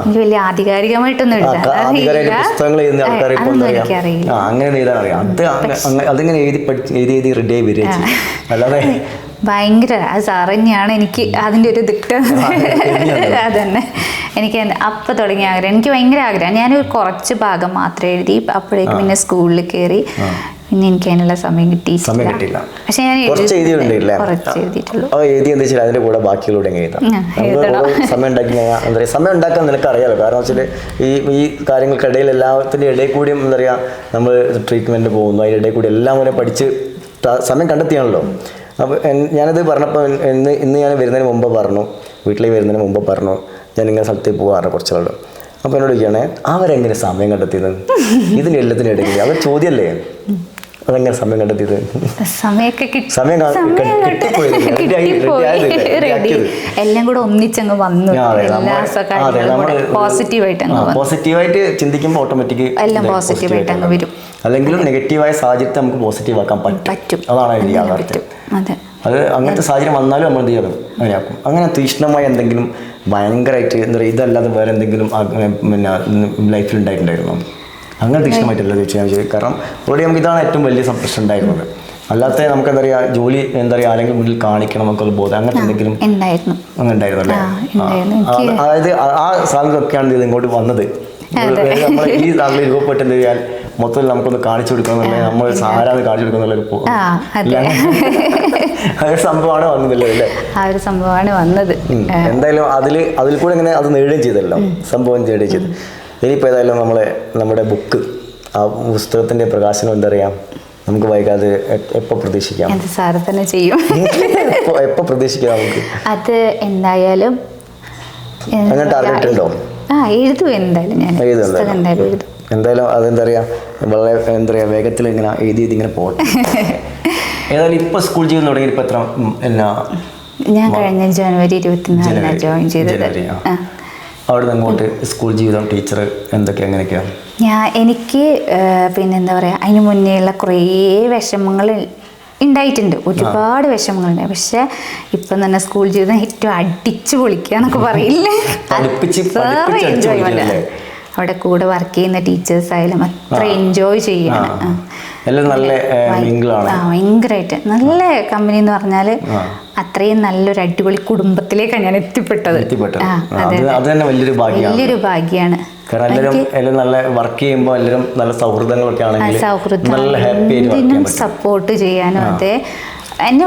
എനിക്ക് വലിയ ആധികാരികമായിട്ടൊന്നും പുസ്തകങ്ങൾ എഴുതുന്ന ആൾക്കാർ അങ്ങനെ എഴുതാൻ അറിയാം. അതിങ്ങനെ എഴുതി റെഡി ആയി വരിക, അല്ലാതെ ഭയങ്കര സാർ തന്നെയാണ് എനിക്ക് അതിൻ്റെ ഒരു ദിക്കം. അതന്നെ എനിക്ക് അപ്പം തുടങ്ങിയ ആഗ്രഹം, എനിക്ക് ഭയങ്കര ആഗ്രഹം. ഞാനൊരു കുറച്ച് ഭാഗം മാത്രമേ എഴുതി, അപ്പോഴേക്കും പിന്നെ സ്കൂളിൽ കയറി, പിന്നെ എനിക്ക് അതിനുള്ള സമയം കിട്ടിയില്ല. പക്ഷെ ഞാൻ കുറച്ച് എഴുതിയിട്ടുള്ളൂ. അതിന്റെ കൂടെ ബാക്കിയുള്ള സമയം ഉണ്ടാക്കാൻ നിനക്ക് അറിയാലോ. കാരണം വെച്ചാൽ ഈ കാര്യങ്ങൾക്കിടയിൽ എല്ലാത്തിൻ്റെ ഇടയിൽ കൂടിയും എന്താ പറയുക, നമ്മൾ ട്രീറ്റ്മെന്റ് പോകുന്നു, അതിൻ്റെ ഇടയിൽ കൂടി എല്ലാം കൂടെ പഠിച്ച് സമയം കണ്ടെത്തിയാണല്ലോ. അപ്പോൾ ഞാനത് പറഞ്ഞപ്പോൾ ഇന്ന് ഞാൻ വരുന്നതിന് മുമ്പ് പറഞ്ഞു, വീട്ടിലേക്ക് വരുന്നതിന് മുമ്പ് പറഞ്ഞു, ഞാൻ ഇങ്ങനെ സ്ഥലത്തേക്ക് പോകാറുണ്ട് കുറച്ചാളുകൾ. അപ്പോൾ എന്നോട് ചോദിക്കുകയാണ്, അവരെങ്ങനെ സമയം കണ്ടെത്തിയത് ഇതിന് എല്ലാത്തിനും ഇടയിൽ? അവർ ചോദ്യമല്ലേ, അതെങ്ങനെ സമയം കണ്ടെത്തിയത്? എല്ലാം കൂടെ ഒന്നിച്ചങ്ങ് വന്നു. പോസിറ്റീവായിട്ട് ചിന്തിക്കുമ്പോൾ ഓട്ടോമാറ്റിക് എല്ലാം പോസിറ്റീവായിട്ട് അങ്ങ് വരും. അല്ലെങ്കിലും നെഗറ്റീവായ സാഹചര്യത്തെ നമുക്ക് പോസിറ്റീവ് ആക്കാൻ പറ്റും. അതാണ് അതിൻ്റെ യാഥാർത്ഥ്യം. അത് അങ്ങനത്തെ സാഹചര്യം വന്നാലും നമ്മൾ എന്ത് ചെയ്യണം, അങ്ങനെയാക്കും. അങ്ങനെ തീക്ഷ്ണമായ എന്തെങ്കിലും ഭയങ്കരമായിട്ട് എന്താ പറയുക, ഇതല്ലാതെ വേറെ എന്തെങ്കിലും പിന്നെ ലൈഫിൽ ഉണ്ടായിട്ടുണ്ടായിരുന്നു? അങ്ങനെ തീക്ഷ്ണമായിട്ടല്ല ചോദിച്ചാൽ, കാരണം ഓൾറെഡി നമുക്ക് ഇതാണ് ഏറ്റവും വലിയ പ്രശ്നം ഉണ്ടായിരുന്നത്. അല്ലാത്ത നമുക്ക് എന്താ പറയുക, ജോലി എന്താ പറയുക, ആരെങ്കിലും മുന്നിൽ കാണിക്കണം നമുക്കുള്ള ബോധം, അങ്ങനത്തെ എന്തെങ്കിലും അങ്ങനെ ഉണ്ടായിരുന്നു അല്ലേ? അതായത് ആ സാധനങ്ങളൊക്കെയാണ് ഇത് ഇങ്ങോട്ട് വന്നത്. നമ്മൾ ഈ സാധനം രൂപപ്പെട്ട് എന്ത് ചെയ്യാൻ മൊത്തത്തിൽ നമുക്കൊന്ന് കാണിച്ചു കൊടുക്കണമെന്നുണ്ടെങ്കിൽ നമ്മൾ സാരാന്ന് കാണിച്ചു കൊടുക്കുന്നുള്ളൊരു സംഭവമാണ് വന്നതല്ലേ അല്ലേ? സംഭവമാണ് വന്നത്. എന്തായാലും അതിൽ കൂടെ ഇങ്ങനെ അത് നേടുകയും ചെയ്തല്ലോ, സംഭവം നേടുകയും ചെയ്തു. ഇനിയിപ്പോൾ ഏതായാലും നമ്മുടെ ബുക്ക്, ആ പുസ്തകത്തിൻ്റെ പ്രകാശനം എന്താ പറയുക, നമുക്ക് വൈകാതെ എപ്പോൾ പ്രതീക്ഷിക്കാം? സാറ് തന്നെ ചെയ്യും. എപ്പോൾ പ്രതീക്ഷിക്കാം നമുക്ക്? അത് എന്തായാലും അങ്ങനെ ടാർഗറ്റ് ഉണ്ടോ? എഴുതും, എന്തായാലും ഞാൻ എന്തായാലും അതെന്താ പറയുക, വളരെ എന്താ പറയുക വേഗത്തിൽ ഇങ്ങനെ എഴുതി ഇങ്ങനെ പോട്ടെ. ഏതായാലും ഇപ്പോൾ സ്കൂൾ ജീവിതം തുടങ്ങി ഇപ്പോൾ എത്ര ഞാൻ കഴിഞ്ഞ ജനുവരി 24 ജോയിൻ ചെയ്തത്. അവിടെ നിന്ന് അങ്ങോട്ട് സ്കൂൾ ജീവിതം, ടീച്ചർ എന്തൊക്കെ എങ്ങനെയൊക്കെയാണ്? എനിക്ക് പിന്നെന്താ പറയുക, അതിന് മുന്നേയുള്ള കുറേ വിഷമങ്ങൾ ഉണ്ടായിട്ടുണ്ട്, ഒരുപാട് വിഷമങ്ങളുണ്ട്. പക്ഷെ ഇപ്പം തന്നെ സ്കൂൾ ജീവിതം ഏറ്റവും അടിച്ചു പൊളിക്കുക എന്നൊക്കെ പറയില്ലേ, എൻജോയ്മെന്റ്. അവിടെ കൂടെ വർക്ക് ചെയ്യുന്ന ടീച്ചേഴ്സ് ആയാലും അത്ര എൻജോയ് ചെയ്യാണ്. എല്ലാം നല്ല മിങ്കിളാണ്. ഭയങ്കരമായിട്ട് നല്ല കമ്പനി എന്ന് പറഞ്ഞാൽ അത്രയും നല്ലൊരു അടിപൊളി കുടുംബത്തിലേക്കാണ് ഞാൻ എത്തിപ്പെട്ടത്. വലിയൊരു ഭാഗ്യമാണ്. എല്ലാവരും നല്ല വർക്ക് ചെയ്യുമ്പോൾ എല്ലാവരും നല്ല സൗഹൃദങ്ങളൊക്കെ ആണെങ്കിൽ നല്ല ഹാപ്പി ആയിട്ട് സപ്പോർട്ട് ചെയ്യാനും. അതെ, എന്നെ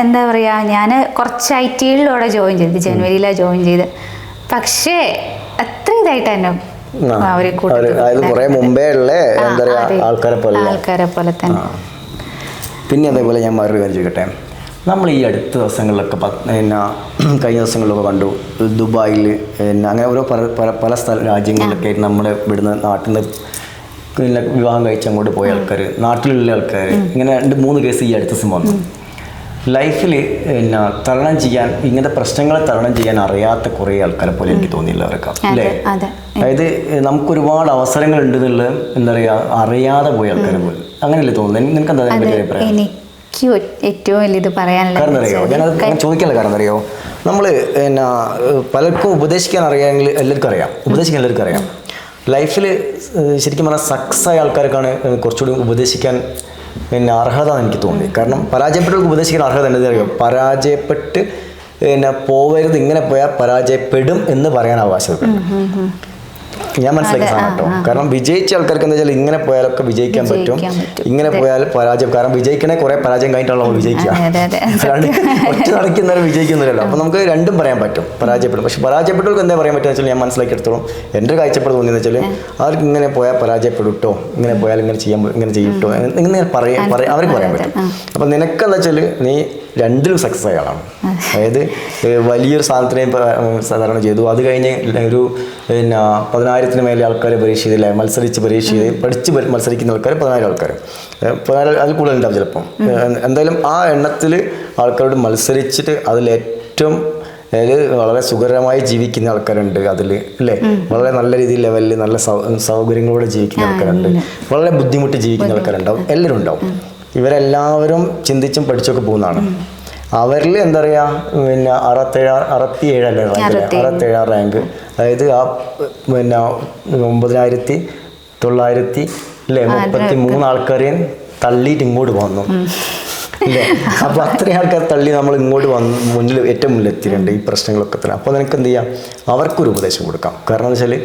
എന്താ പറയുക, ഞാൻ കുറച്ച് IT-യിലൂടെ ജോയിൻ ചെയ്ത്, ജനുവരിയിലാണ് ജോയിൻ ചെയ്ത്. പക്ഷേ അത്ര ഇതായിട്ട് തന്നെ ആൾക്കാരെ പോലെ തന്നെ. പിന്നെ അതേപോലെ ഞാൻ മറു കാര്യം ചോദിക്കട്ടെ, നമ്മൾ ഈ അടുത്ത ദിവസങ്ങളിലൊക്കെ പിന്നെ കഴിഞ്ഞ ദിവസങ്ങളിലൊക്കെ കണ്ടു ദുബായിൽ പിന്നെ അങ്ങനെ ഓരോ പല രാജ്യങ്ങളിലൊക്കെ ആയിട്ട് നമ്മുടെ ഇവിടുന്ന് നാട്ടിൽ നിന്ന് പിന്നെ വിവാഹം കഴിച്ച് അങ്ങോട്ട് പോയ ആൾക്കാർ, നാട്ടിലുള്ള ആൾക്കാർ, ഇങ്ങനെ 2-3 കേസ് ഈ അടുത്ത ദിവസം വന്നു. ലൈഫിൽ പിന്നെ തരണം ചെയ്യാൻ, ഇങ്ങനത്തെ പ്രശ്നങ്ങളെ തരണം ചെയ്യാൻ അറിയാത്ത കുറേ ആൾക്കാരെ പോലെ എനിക്ക് തോന്നിയില്ല അവരൊക്കെ, അല്ലേ? അതായത് നമുക്ക് ഒരുപാട് അവസരങ്ങൾ ഉണ്ടെന്നുള്ള എന്താ പറയുക അറിയാതെ പോയ ആൾക്കാരെ പോലെ, അങ്ങനെയല്ലേ തോന്നുന്നത്? നിനക്ക് എന്താ അതിൻ്റെ അഭിപ്രായം? എനിക്ക് ഏറ്റവും വലിയത് പറയാനുള്ള കാരണം അറിയോ, ഞാനത് ചോദിക്കാനുള്ള കാരണം അറിയോ, നമ്മൾ പിന്നെ പലർക്കും ഉപദേശിക്കാൻ അറിയാമെങ്കിൽ എല്ലാവർക്കും അറിയാം, ഉപദേശിക്കാൻ എല്ലാവർക്കും അറിയാം. ലൈഫിൽ ശരിക്കും പറഞ്ഞാൽ സക്സസ് ആയ ആൾക്കാർക്കാണ് കുറച്ചുകൂടി ഉപദേശിക്കാൻ പിന്നെ അർഹത എനിക്ക് തോന്നി. കാരണം പരാജയപ്പെട്ടവർക്ക് ഉപദേശിക്കാൻ അർഹത എന്താ അറിയാം, പരാജയപ്പെട്ട് പിന്നെ പോവരുത്, ഇങ്ങനെ പോയാൽ പരാജയപ്പെടും എന്ന് പറയാൻ അവകാശമുണ്ട്. ഞാൻ മനസ്സിലാക്കിയ സാധനം കേട്ടോ. കാരണം വിജയിച്ച ആൾക്കാർക്ക് എന്താ വെച്ചാൽ ഇങ്ങനെ പോയാലൊക്കെ വിജയിക്കാൻ പറ്റും, ഇങ്ങനെ പോയാൽ പരാജയം. കാരണം വിജയിക്കണേ കുറെ പരാജയം കഴിഞ്ഞിട്ടുള്ള വിജയിക്കുക, അല്ലാണ്ട് ഒറ്റ നടക്കുന്നവരെ വിജയിക്കുന്നില്ലല്ലോ. അപ്പോൾ നമുക്ക് രണ്ടും പറയാൻ പറ്റും, പരാജയപ്പെടും. പക്ഷെ പരാജയപ്പെട്ടവർക്ക് എന്താ പറയാൻ പറ്റുക വെച്ചാൽ, ഞാൻ മനസ്സിലാക്കിയെടുത്തോളം എൻ്റെ കാഴ്ചപ്പാട് തോന്നിയെന്ന് വെച്ചാൽ, അവർക്ക് ഇങ്ങനെ പോയാൽ പരാജയപ്പെടുട്ടോ, ഇങ്ങനെ പോയാൽ ഇങ്ങനെ ചെയ്യട്ടോ, ഇങ്ങനെ അവർക്ക് പറയാൻ പറ്റും. അപ്പം നിനക്കെന്താ വെച്ചാൽ നീ രണ്ടിലും സക്സസ് ആയ ആളാണ്. അതായത് വലിയൊരു സാധനത്തിനെ സാധാരണ ചെയ്തു, അത് കഴിഞ്ഞ് ഒരു പിന്നെ 10,000-ന് മേലെ ആൾക്കാർ പരീക്ഷ ചെയ്തില്ല, മത്സരിച്ച് പരീക്ഷ ചെയ്ത് പഠിച്ച് മത്സരിക്കുന്ന ആൾക്കാർ 14 ആൾക്കാർ, 14 അതിൽ കൂടുതലുണ്ടാവും ചിലപ്പം. എന്തായാലും ആ എണ്ണത്തിൽ ആൾക്കാരോട് മത്സരിച്ചിട്ട് അതിലേറ്റവും വളരെ സുഖകരമായി ജീവിക്കുന്ന ആൾക്കാരുണ്ട് അതിൽ, അല്ലേ? വളരെ നല്ല രീതിയിൽ ലെവലിൽ നല്ല സൗകര്യങ്ങളോടെ ജീവിക്കുന്ന ആൾക്കാരുണ്ട്, വളരെ ബുദ്ധിമുട്ടി ജീവിക്കുന്ന ആൾക്കാരുണ്ടാവും, എല്ലാവരും ഉണ്ടാവും. ഇവരെല്ലാവരും ചിന്തിച്ചും പഠിച്ചൊക്കെ പോകുന്നതാണ്. അവരിൽ എന്താ പറയുക, പിന്നെ 67 അല്ലേ റാങ്ക്, 67 റാങ്ക്. അതായത് ആ പിന്നെ 9,933 ആൾക്കാരെയും തള്ളിയിട്ട് ഇങ്ങോട്ട് വന്നു, അല്ലേ? അപ്പോൾ അത്രയും ആൾക്കാർ തള്ളി നമ്മൾ ഇങ്ങോട്ട് വന്ന് ഏറ്റവും മുന്നിൽ എത്തിയിട്ടുണ്ട് ഈ പ്രശ്നങ്ങളൊക്കെ തന്നെ. അപ്പോൾ നിനക്ക് എന്ത് ചെയ്യാം, അവർക്കൊരു ഉപദേശം കൊടുക്കാം. കാരണം എന്ന് വെച്ചാൽ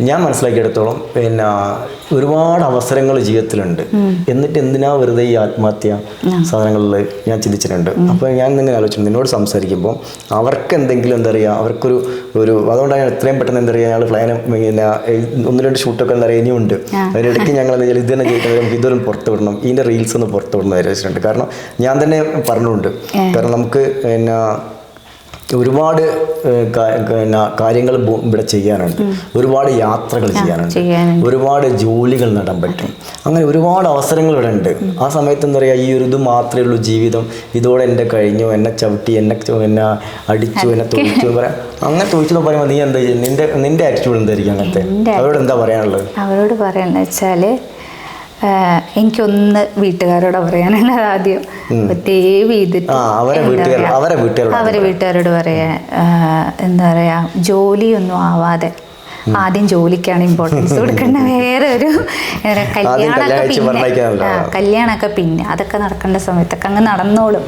ഞാൻ മനസ്സിലാക്കിയെടുത്തോളം പിന്നെ ഒരുപാട് അവസരങ്ങൾ ജീവിതത്തിലുണ്ട്, എന്നിട്ട് എന്തിനാ വെറുതെ ഈ ആത്മഹത്യ സാധനങ്ങളിൽ ഞാൻ ചിന്തിച്ചിട്ടുണ്ട്. അപ്പോൾ ഞാൻ ഇങ്ങനെ ആലോചിച്ചു, നിന്നോട് സംസാരിക്കുമ്പോൾ അവർക്ക് എന്തെങ്കിലും എന്താ പറയുക, അവർക്കൊരു അതുകൊണ്ടാണ് ഞാൻ എത്രയും പെട്ടെന്ന് എന്താ പറയുക, ഞങ്ങൾ പ്ലാനും പിന്നെ 1-2 ഷൂട്ടൊക്കെ എന്താ പറയുക ഇനിയുണ്ട്. അതിനിടയ്ക്ക് ഞങ്ങൾ എന്താ വെച്ചാൽ ഇത് തന്നെ ചെയ്യിക്കുന്നത്, നമുക്ക് ഇതൊന്നും പുറത്ത് വിടണം, ഇതിൻ്റെ റീൽസ് ഒന്ന് പുറത്ത് വിടണം വിചാരിച്ചിട്ടുണ്ട്. കാരണം ഞാൻ തന്നെ പറഞ്ഞുകൊണ്ട്, കാരണം നമുക്ക് പിന്നെ ഒരുപാട് കാര്യങ്ങൾ ഇവിടെ ചെയ്യാനുണ്ട്, ഒരുപാട് യാത്രകൾ ചെയ്യാനുണ്ട്, ഒരുപാട് ജോലികൾ നേടാൻ പറ്റും, അങ്ങനെ ഒരുപാട് അവസരങ്ങൾ ഇവിടെ ഉണ്ട്. ആ സമയത്ത് എന്താ പറയുക, ഈ ഒരു ഇത് മാത്രമേ ഉള്ളൂ ജീവിതം, ഇതോടെ എൻ്റെ കഴിഞ്ഞു, എന്നെ ചവിട്ടി, എന്നെ അടിച്ചു, എന്നെ തൊഴിച്ചു പറയാം. അങ്ങനെ തൊഴിച്ചെന്ന് പറയുമ്പോൾ നീ എന്താ നിന്റെ ആറ്റിറ്റ്യൂഡ് എന്തായിരിക്കും അങ്ങനത്തെ? അവരോട് എന്താ പറയാനുള്ളത്? അവരോട് പറയാന്ന് വെച്ചാൽ, എനിക്കൊന്ന് വീട്ടുകാരോട് പറയാനുള്ളത് ആദ്യം ദയവ് ചെയ്തിട്ട് അവരെ വീട്ടുകാരോട് പറയാ, എന്താ പറയാ, ജോലിയൊന്നും ആവാതെ ആദ്യം ജോലിക്കാണ് ഇമ്പോർട്ടൻസ് കൊടുക്കേണ്ട. വേറെ ഒരു കല്യാണമൊക്കെ പിന്നെ അതൊക്കെ നടക്കേണ്ട സമയത്തൊക്കെ അങ്ങ് നടന്നോളും.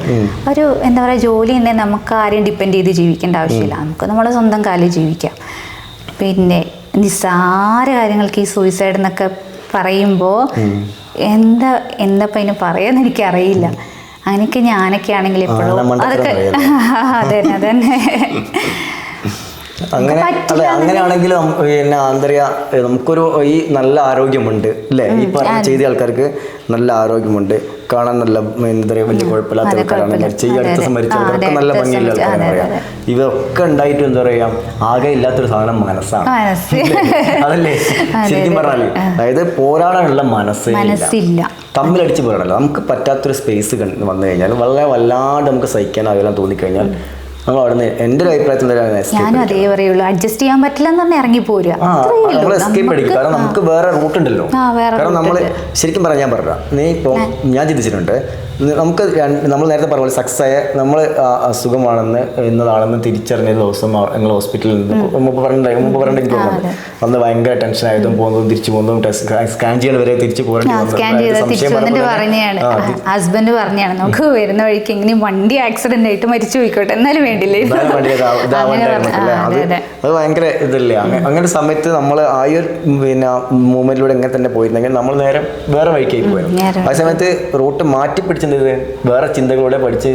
ഒരു എന്താ പറയുക, ജോലി ഉണ്ടെങ്കിൽ നമുക്ക് ആരെയും ഡിപ്പെൻഡ് ചെയ്ത് ജീവിക്കേണ്ട ആവശ്യമില്ല, നമുക്ക് നമ്മുടെ സ്വന്തം കാലിൽ ജീവിക്കാം. പിന്നെ നിസ്സാര കാര്യങ്ങൾക്ക് ഈ സൂയിസൈഡ് എന്നൊക്കെ പറയുമ്പോൾ എന്താ അതിന് പറയാന്ന് എനിക്കറിയില്ല. അങ്ങനെയൊക്കെ ഞാനൊക്കെ ആണെങ്കിൽ എപ്പോഴും അതൊക്കെ അതന്നെ അങ്ങനെയാണെങ്കിലും പിന്നെ ആന്തരിക നമുക്കൊരു ഈ നല്ല ആരോഗ്യമുണ്ട്, അല്ലേ? ഈ പറഞ്ഞ ചെയ്ത ആൾക്കാർക്ക് നല്ല ആരോഗ്യമുണ്ട്, കാണാൻ നല്ല എന്താ പറയുക, വലിയ കുഴപ്പമില്ലാത്ത ആൾക്കാരാണ്. മരിച്ച ഈ അടുത്ത മരിച്ചവർക്ക് നല്ല ഭംഗിയുള്ള ആൾക്കാരാണ് പറയാം. ഇതൊക്കെ ഉണ്ടായിട്ട് എന്താ പറയുക, ആകെ ഇല്ലാത്തൊരു സാധനം മനസ്സാണ്, അതല്ലേ ശരിക്കും പറഞ്ഞാല്? അതായത് പോരാടാനുള്ള മനസ്സില്ല, തമ്മിലടിച്ച് പോരാടല്ല. നമുക്ക് പറ്റാത്തൊരു സ്പേസ് വന്നു കഴിഞ്ഞാൽ വളരെ വല്ലാണ്ട് നമുക്ക് സഹിക്കാനാവില്ല തോന്നിക്കഴിഞ്ഞാൽ നമ്മൾ അവിടെ നിന്ന് എൻ്റെ ഒരു അഭിപ്രായത്തിൽ ഞാനും അതേ പറയുള്ളൂ, അഡ്ജസ്റ്റ് ചെയ്യാൻ പറ്റില്ല എന്ന് പറഞ്ഞാൽ ഇറങ്ങി പോരുക, നമ്മൾ എസ്കേപ്പ് അടിക്കും. കാരണം നമുക്ക് വേറെ റൂട്ട് ഉണ്ടല്ലോ. കാരണം നമ്മൾ ശരിക്കും പറയാൻ ഞാൻ പറഞ്ഞ നീ ഇപ്പോൾ ഞാൻ ചിന്തിച്ചിട്ടുണ്ട്, നമുക്ക് നമ്മൾ നേരത്തെ പറഞ്ഞ പോലെ സക്സസ് ആയ നമ്മൾ അസുഖമാണെന്ന് എന്നതാണെന്ന് തിരിച്ചറിഞ്ഞ ദിവസം ഞങ്ങൾ ഹോസ്പിറ്റലിൽ നിന്ന് മുമ്പ് പറഞ്ഞിട്ട് എനിക്ക് തോന്നുന്നുണ്ട് അന്ന് ഭയങ്കര ടെൻഷൻ ആയതും പോകുന്നതും തിരിച്ചു പോകുന്നതും സ്കാൻ ചെയ്യാൻ വരെ തിരിച്ചു ഹസ്ബൻഡ് പറഞ്ഞാണ് നമുക്ക് വരുന്ന വഴിക്ക് എങ്ങനെ വണ്ടി ആക്സിഡന്റ് ആയിട്ട് മരിച്ചു പോയിക്കോട്ടെ എന്നാലും വേണ്ടില്ലേ. അത് ഭയങ്കര ഇതല്ലേ. അങ്ങനെ സമയത്ത് നമ്മൾ ആ ഒരു പിന്നെ മൂവ്മെന്റിലൂടെ എങ്ങനെ തന്നെ പോയിരുന്നെങ്കിൽ നമ്മൾ നേരെ വേറെ വഴിക്കായി പോയിരുന്നു. ആ സമയത്ത് റൂട്ട് മാറ്റി പിടിച്ചിട്ട് വേറെ ചിന്തകളോടെ പഠിച്ച്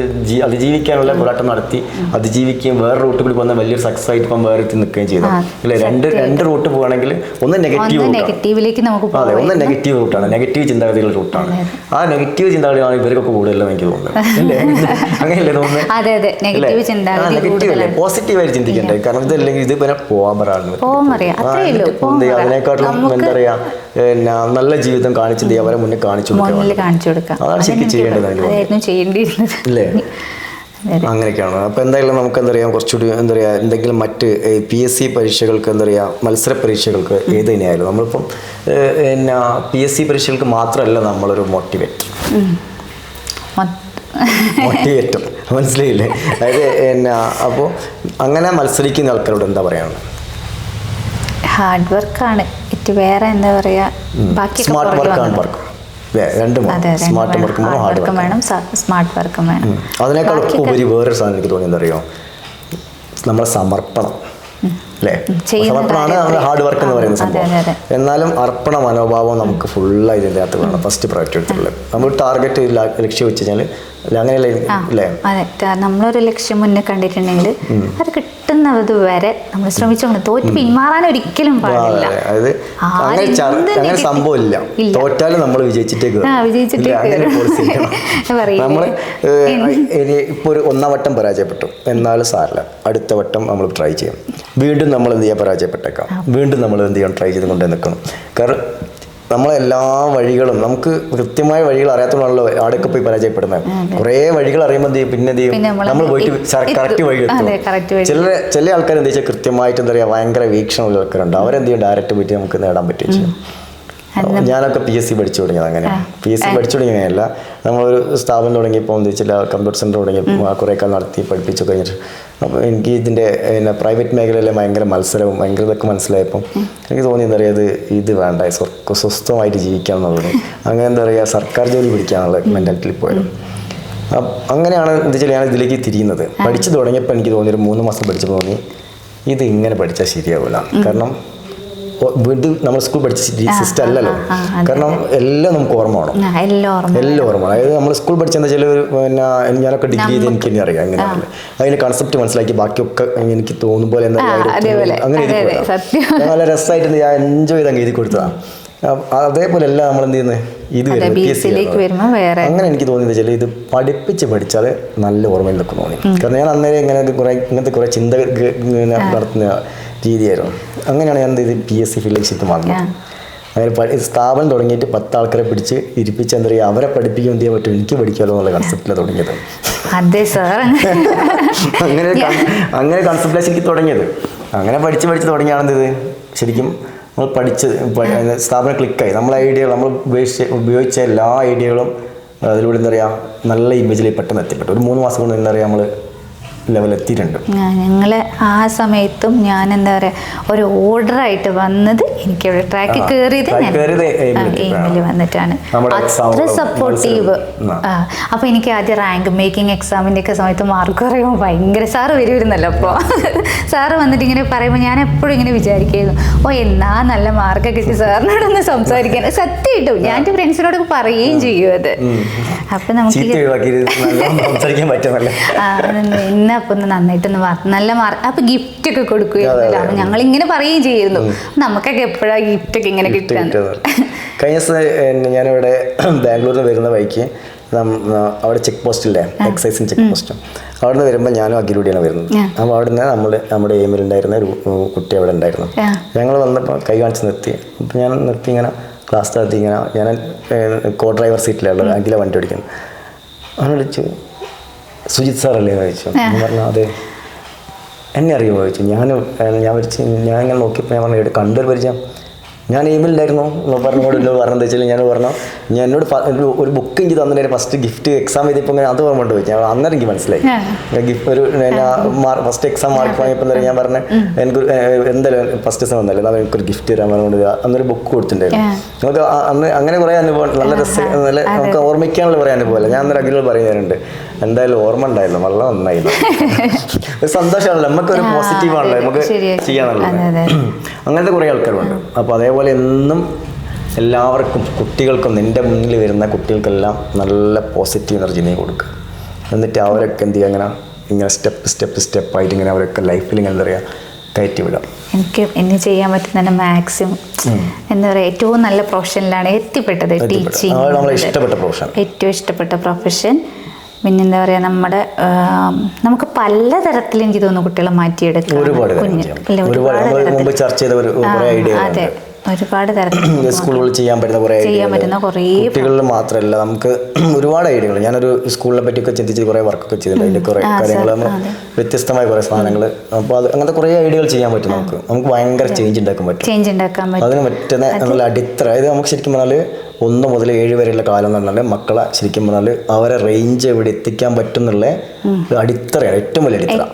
അതിജീവിക്കാനുള്ള പോരാട്ടം നടത്തി അതിജീവിക്കുകയും വേറെ റൂട്ട് കൂടി പോകുന്ന വലിയൊരു സക്സസ് ആയിട്ട് ഇപ്പം വേറെ എത്തി നിൽക്കുകയും ചെയ്തു അല്ലെ. രണ്ട് റൂട്ട് പോവുകയാണെങ്കിൽ ഒന്ന് നെഗറ്റീവിലേക്ക് നമുക്ക് അതെ ഒന്ന് നെഗറ്റീവ് റൂട്ടാണ്, നെഗറ്റീവ് ചിന്താഗതികളുടെ റൂട്ടാണ്. ആ നെഗറ്റീവ് ചിന്താഗതിയാണ് ഇവർക്കൊക്കെ കൂടുതലും എനിക്ക് തോന്നുന്നത്. അങ്ങനെയല്ലേ തോന്നുന്നത്? നെഗറ്റീവ് അല്ലേ, പോസിറ്റീവായിട്ട് ചിന്തിക്കണ്ടേ. കാരണം ഇതല്ലെങ്കിൽ ഇത് പിന്നെ പോവാൻ അതിനെക്കാട്ടിലും എന്താ പറയാ നല്ല ജീവിതം കാണിച്ചു അവരെ മുന്നിൽ കാണിച്ചു കൊടുക്കുക. അതാണ് ശരിക്കും ചെയ്യേണ്ടത് അല്ലേ. അങ്ങനെയൊക്കെയാണ്. അപ്പോൾ എന്തായാലും നമുക്ക് എന്താ പറയുക കുറച്ചുകൂടി എന്താ പറയുക എന്തെങ്കിലും മറ്റ് PSC പരീക്ഷകൾക്ക് എന്താ പറയുക മത്സര പരീക്ഷകൾക്ക് ഏത് തന്നെയായാലും നമ്മളിപ്പം പിന്നെ PSC പരീക്ഷകൾക്ക് മാത്രമല്ല നമ്മളൊരു മോട്ടിവേറ്റർ മനസ്സിലായില്ലേ. അതായത് പിന്നെ അപ്പോൾ അങ്ങനെ മത്സരിക്കുന്ന ആൾക്കാരോട് എന്താ പറയാനുള്ളത്? ഹാർഡ് വർക്കാണ് വേറെ എന്താ പറയാ, സ്മാർട്ട് വർക്കാണ് വർക്ക് രണ്ടും സ്മാർട്ട് വർക്കും വേണം സ്മാർട്ട് വർക്കും വേണം. അതിനേക്കാൾ ഉപരി വേറൊരു സാധനം എനിക്ക് തോന്നി എന്താ അറിയോ, നമ്മളെ സമർപ്പണം അല്ലേ. സമർപ്പണമാണ് നമ്മുടെ ഹാർഡ് വർക്ക് എന്ന് പറയുന്ന സംഭവം. എന്നാലും അർപ്പണ മനോഭാവം നമുക്ക് ഫുള്ളായി ഇതിൻ്റെ അകത്ത് വേണം. ഫസ്റ്റ് പ്രയോറിറ്റി എടുത്തിട്ടുള്ളത് നമ്മൾ ടാർഗറ്റ് ലക്ഷ്യം വെച്ച് കഴിഞ്ഞാൽ അങ്ങനെയല്ലേ അല്ലേ. അതെ, നമ്മളൊരു ലക്ഷ്യം മുന്നേ കണ്ടിട്ടുണ്ടെങ്കിൽ അത് കിട്ടുന്നത് വരെ നമ്മൾ ശ്രമിച്ചോണ്ട് തോറ്റ് പിന്മാറാൻ ഒരിക്കലും പാടില്ല. അതായത് അങ്ങനെ സംഭവമില്ല, തോറ്റാലും നമ്മൾ വിജയിച്ചിട്ടേ നമ്മൾ ഇപ്പോൾ ഒരു ഒന്നാം വട്ടം പരാജയപ്പെട്ടു എന്നാലും സാരില്ല, അടുത്ത വട്ടം നമ്മൾ ട്രൈ ചെയ്യും. വീണ്ടും നമ്മൾ എന്ത് ചെയ്യാൻ പരാജയപ്പെട്ടേക്കാം, വീണ്ടും നമ്മൾ എന്ത് ചെയ്യാൻ ട്രൈ ചെയ്ത് കൊണ്ടേ നിൽക്കണം. കാരണം നമ്മളെല്ലാ വഴികളും നമുക്ക് കൃത്യമായ വഴികൾ അറിയാത്തതുകൊണ്ടാണല്ലോ ആടൊക്കെ പോയി പരാജയപ്പെടുന്നത്. കുറേ വഴികൾ അറിയുമ്പോൾ പിന്നെ നമ്മൾ പോയിട്ട് കറക്റ്റ് വഴി എത്തും. ചില ആൾക്കാർ എന്താ വെച്ചാൽ കൃത്യമായിട്ട് എന്താ പറയുക ഭയങ്കര വീക്ഷണമുള്ള ആൾക്കാരുണ്ട്, അവരെന്ത് ചെയ്യും ഡയറക്റ്റ് പോയിട്ട് നമുക്ക് നേടാൻ പറ്റുകയും ചെയ്യും. ഞാനൊക്കെ PSC പഠിച്ചു തുടങ്ങിയത് അങ്ങനെ. PSC പഠിച്ചു തുടങ്ങിയല്ല, നമ്മളൊരു സ്ഥാപനം തുടങ്ങിയപ്പോൾ എന്താ വെച്ചാൽ കമ്പ്യൂട്ടർ സെൻ്റർ തുടങ്ങി കുറേ കാലം നടത്തി പഠിപ്പിച്ചു കഴിഞ്ഞിട്ട് അപ്പോൾ എനിക്ക് ഇതിൻ്റെ പിന്നെ പ്രൈവറ്റ് മേഖലയിലെ ഭയങ്കര മത്സരവും ഭയങ്കര ഇതൊക്കെ മനസ്സിലായപ്പോൾ എനിക്ക് തോന്നി എന്താ പറയുക ഇത് വേണ്ട, സ്വസ്ഥമായിട്ട് ജീവിക്കാം എന്നുള്ളത്. അങ്ങനെ എന്താ പറയുക സർക്കാർ ജോലി പിടിക്കാന്നുള്ള മെൻറ്റാലിറ്റിയിൽ പോയത്. അങ്ങനെയാണ് എന്താ വെച്ചാൽ ഞാൻ ഇതിലേക്ക് തിരിയുന്നത്. പഠിച്ചു തുടങ്ങിയപ്പോൾ എനിക്ക് തോന്നി ഒരു 3 മാസം പഠിച്ചപ്പോൾ തോന്നി ഇത് ഇങ്ങനെ പഠിച്ചാൽ ശരിയാവില്ല. കാരണം വീണ്ടും നമ്മൾ സ്കൂൾ പഠിച്ച സിസ്റ്റം അല്ലല്ലോ. കാരണം എല്ലാം നമുക്ക് ഓർമ്മ വേണം, എല്ലാം ഓർമ്മ. അതായത് നമ്മൾ സ്കൂൾ പഠിച്ചെന്താ വെച്ചാൽ പിന്നെ ഞാനൊക്കെ ഡിഗ്രി ചെയ്ത് എനിക്ക് തന്നെ അറിയാം എങ്ങനെയാണല്ലോ. അതിൻ്റെ കൺസെപ്റ്റ് മനസ്സിലാക്കി ബാക്കിയൊക്കെ എനിക്ക് തോന്നും പോലെ എന്താ അങ്ങനെ എഴുതി കൊടുത്താൽ നല്ല രസമായിട്ട് ഞാൻ എൻജോയ് ചെയ്ത് അങ്ങ് എഴുതി കൊടുത്തതാണ്. അതേപോലെ എല്ലാം നമ്മൾ എന്ത് ചെയ്യുന്നത് ഇത് അങ്ങനെ എനിക്ക് തോന്നിയത് വെച്ചാൽ ഇത് പഠിച്ചാൽ നല്ല ഓർമ്മയിൽ നിൽക്കും തോന്നി. കാരണം ഞാൻ അന്നേരം ഇങ്ങനത്തെ കുറേ ചിന്ത നടത്തുന്ന രീതിയായിരുന്നു. അങ്ങനെയാണ് ഞാൻ ഇത് PSC ഫീൽഡിലേക്ക് വന്നത്. അങ്ങനെ സ്ഥാപനം തുടങ്ങിയിട്ട് 10 ആൾക്കാരെ പിടിച്ച് ഇരിപ്പിച്ച് എന്താ പറയുക അവരെ പഠിപ്പിക്കാൻ എന്ത് ചെയ്യാൻ പറ്റും, എനിക്ക് പഠിക്കാമല്ലോ എന്നുള്ള കൺസെപ്റ്റിലാണ് തുടങ്ങിയത്. അങ്ങനെ കൺസെപ്റ്റിലാണ് എനിക്ക് തുടങ്ങിയത്. അങ്ങനെ പഠിച്ച് തുടങ്ങിയാണെന്ത് ഇത് ശരിക്കും നമ്മൾ സ്ഥാപനം ക്ലിക്കായി. നമ്മളെ ഐഡിയകൾ നമ്മൾ ഉപയോഗിച്ച എല്ലാ ഐഡിയകളും അതിലൂടെ എന്താ പറയുക നല്ല ഇമേജിൽ പെട്ടെന്ന് എത്തിപ്പെട്ടു. ഒരു 3 മാസം കൊണ്ട് എന്താ പറയുക നമ്മൾ ലെവലെത്തിയിട്ടുണ്ട്. ഞങ്ങൾ ആ സമയത്തും ഞാൻ എന്താ പറയുക ഒരു ഓർഡറായിട്ട് വന്നത് എനിക്കവിടെ ട്രാക്കിൽ കയറിയത് എയിമിൽ വന്നിട്ടാണ്. അത്ര സപ്പോർട്ടീവ്. അപ്പോൾ എനിക്ക് ആദ്യം റാങ്ക് മേക്കിംഗ് എക്സാമിൻ്റെ ഒക്കെ സമയത്ത് മാർക്ക് പറയുമ്പോൾ ഭയങ്കര സാറ് വരുമായിരുന്നല്ലോ. അപ്പോൾ സാറ് വന്നിട്ട് ഇങ്ങനെ പറയുമ്പോൾ ഞാൻ എപ്പോഴും ഇങ്ങനെ വിചാരിക്കുന്നു എന്നാ നല്ല മാർക്ക് കിട്ടി സാറിനോടൊന്ന് സംസാരിക്കാൻ. സത്യം കിട്ടും, ഞാൻ എൻ്റെ ഫ്രണ്ട്സിനോട് പറയുകയും ചെയ്യും അത്. അപ്പം നമുക്ക് ഇന്ന അപ്പൊ ഒന്ന് നന്നായിട്ടൊന്ന് നല്ല മാർക്ക് അപ്പൊ ഗിഫ്റ്റ് ഒക്കെ കൊടുക്കുകയായിരുന്നു. അപ്പൊ ഞങ്ങൾ ഇങ്ങനെ പറയുകയും ചെയ്യുന്നു നമുക്കൊക്കെ എപ്പോഴാണ് ഗിഫ്റ്റ് ഒക്കെ ഇങ്ങനെ കിട്ടുന്നത്. കഴിഞ്ഞ ദിവസം ഞാനിവിടെ ബാംഗ്ലൂരിൽ വരുന്ന വഴിക്ക് അവിടെ ചെക്ക് പോസ്റ്റില്ലേ എക്സൈസിന് ചെക്ക് പോസ്റ്റ്, അവിടെ നിന്ന് വരുമ്പോൾ ഞാനും അഖിലൂടെയാണ് വരുന്നത്. അപ്പോൾ അവിടെ നിന്ന് നമ്മുടെ എയിമിലുണ്ടായിരുന്ന ഒരു കുട്ടി അവിടെ ഉണ്ടായിരുന്നു. ഞങ്ങൾ വന്നപ്പോൾ കൈ കാണിച്ച് നിർത്തി. അപ്പോൾ ഞാൻ നിർത്തി ഇങ്ങനെ ക്ലാസ് നടത്തി ഇങ്ങനെ ഞാൻ കോ ഡ്രൈവർ സീറ്റിലുള്ളത് അഖില വണ്ടി ഓടിക്കുന്നത്. അവനെ വിളിച്ചു സുജിത് സാറല്ലേ എന്ന് ചോദിച്ചു. ഞാൻ പറഞ്ഞു അതെ. എന്നെ അറിയുമോ ചോദിച്ചു. ഞാൻ വിളിച്ച് ഞാൻ ഇങ്ങനെ നോക്കിയപ്പോൾ ഞാൻ പറഞ്ഞു കണ്ടൊരു പരിചയം. ഞാൻ എയിമിലുണ്ടായിരുന്നു പറഞ്ഞത് വെച്ചാൽ ഞാൻ പറഞ്ഞു ഞാൻ എന്നോട് ഒരു ബുക്ക് എനിക്ക് തന്നിട്ട് ഫസ്റ്റ് ഗിഫ്റ്റ് എക്സാം ചെയ്തപ്പോൾ ഇങ്ങനെ അത് ഓർമ്മ പോയി. ഞാൻ അന്നേരം എനിക്ക് മനസ്സിലായി ഒരു ഫസ്റ്റ് എക്സാം മാർക്ക് വാങ്ങിയപ്പോൾ ഞാൻ പറഞ്ഞു എനിക്ക് എന്തായാലും ഫസ്റ്റ് എക്സാം വന്നല്ലേ എനിക്കൊരു ഗിഫ്റ്റ് തരാൻ പറഞ്ഞുകൊണ്ട് അന്നൊരു ബുക്ക് കൊടുത്തിട്ടുണ്ടായിരുന്നു. നമുക്ക് അന്ന് അങ്ങനെ കുറേ അനുഭവം നല്ല രസം നല്ല നമുക്ക് ഓർമ്മിക്കാനുള്ള കുറേ അനുഭവമല്ല. ഞാൻ അന്നേരം അഖിലോട് പറയുന്നുണ്ട് എന്തായാലും ഓർമ്മ ഉണ്ടായില്ല വളരെ നന്നായില്ല. സന്തോഷമാണല്ലോ നമുക്കൊരു പോസിറ്റീവാണല്ലോ നമുക്ക് ചെയ്യാന്നുള്ളത്. അങ്ങനത്തെ കുറേ ആൾക്കാരുണ്ട്. അപ്പോൾ അതേപോലെ എന്നും എല്ലാവർക്കും കുട്ടികൾക്കും നിൻ്റെ മുന്നിൽ വരുന്ന കുട്ടികൾക്കെല്ലാം നല്ല പോസിറ്റീവ് എനർജി നീ കൊടുക്കുക. എന്നിട്ട് അവരൊക്കെ എന്ത് ചെയ്യുക ഇങ്ങനെ സ്റ്റെപ്പായിട്ട് ഇങ്ങനെ അവരൊക്കെ ലൈഫിൽ ഇങ്ങനെ എന്താ പറയുക കയറ്റി വിടാം. എനിക്ക് ഇനി ചെയ്യാൻ പറ്റുന്ന മാക്സിമം എന്താ പറയുക ഏറ്റവും നല്ല പ്രൊഫഷനിലാണ് എത്തിപ്പെട്ടത്. ടീച്ചിങ് ഏറ്റവും ഇഷ്ടപ്പെട്ട പ്രൊഫഷൻ. പിന്നെന്താ പറയുക നമുക്ക് പലതരത്തിൽ എനിക്ക് തോന്നുന്നു കുട്ടികളെ മാറ്റിയെടുക്കാം. അതെ ഒരുപാട് തരത്തിൽ സ്കൂളുകളിൽ ചെയ്യാൻ പറ്റുന്ന കുറേ കുട്ടികളിൽ മാത്രമല്ല നമുക്ക് ഒരുപാട് ഐഡിയകൾ. ഞാനൊരു സ്കൂളിനെ പറ്റിയൊക്കെ ചിന്തിച്ച് കുറേ വർക്കൊക്കെ ചെയ്തിട്ടുണ്ട്. അതിൻ്റെ കുറേ കാര്യങ്ങൾ നമ്മൾ വ്യത്യസ്തമായ കുറേ സാധനങ്ങൾ. അപ്പോൾ അത് അങ്ങനത്തെ കുറേ ഐഡിയകൾ ചെയ്യാൻ പറ്റും. നമുക്ക് ഭയങ്കര ചേഞ്ച് ഉണ്ടാക്കാൻ പറ്റും. അതിന് പറ്റുന്ന നല്ല അടിത്തറ. അതായത് നമുക്ക് ശരിക്കും പറഞ്ഞാൽ 1 മുതൽ 7 വരെയുള്ള കാലം എന്ന് പറഞ്ഞാൽ മക്കളെ ശരിക്കും പറഞ്ഞാൽ അവരെ റേഞ്ച് എവിടെ എത്തിക്കാൻ പറ്റും എന്നുള്ള അടിത്തറയാണ് ഏറ്റവും വലിയ അടിത്തറ.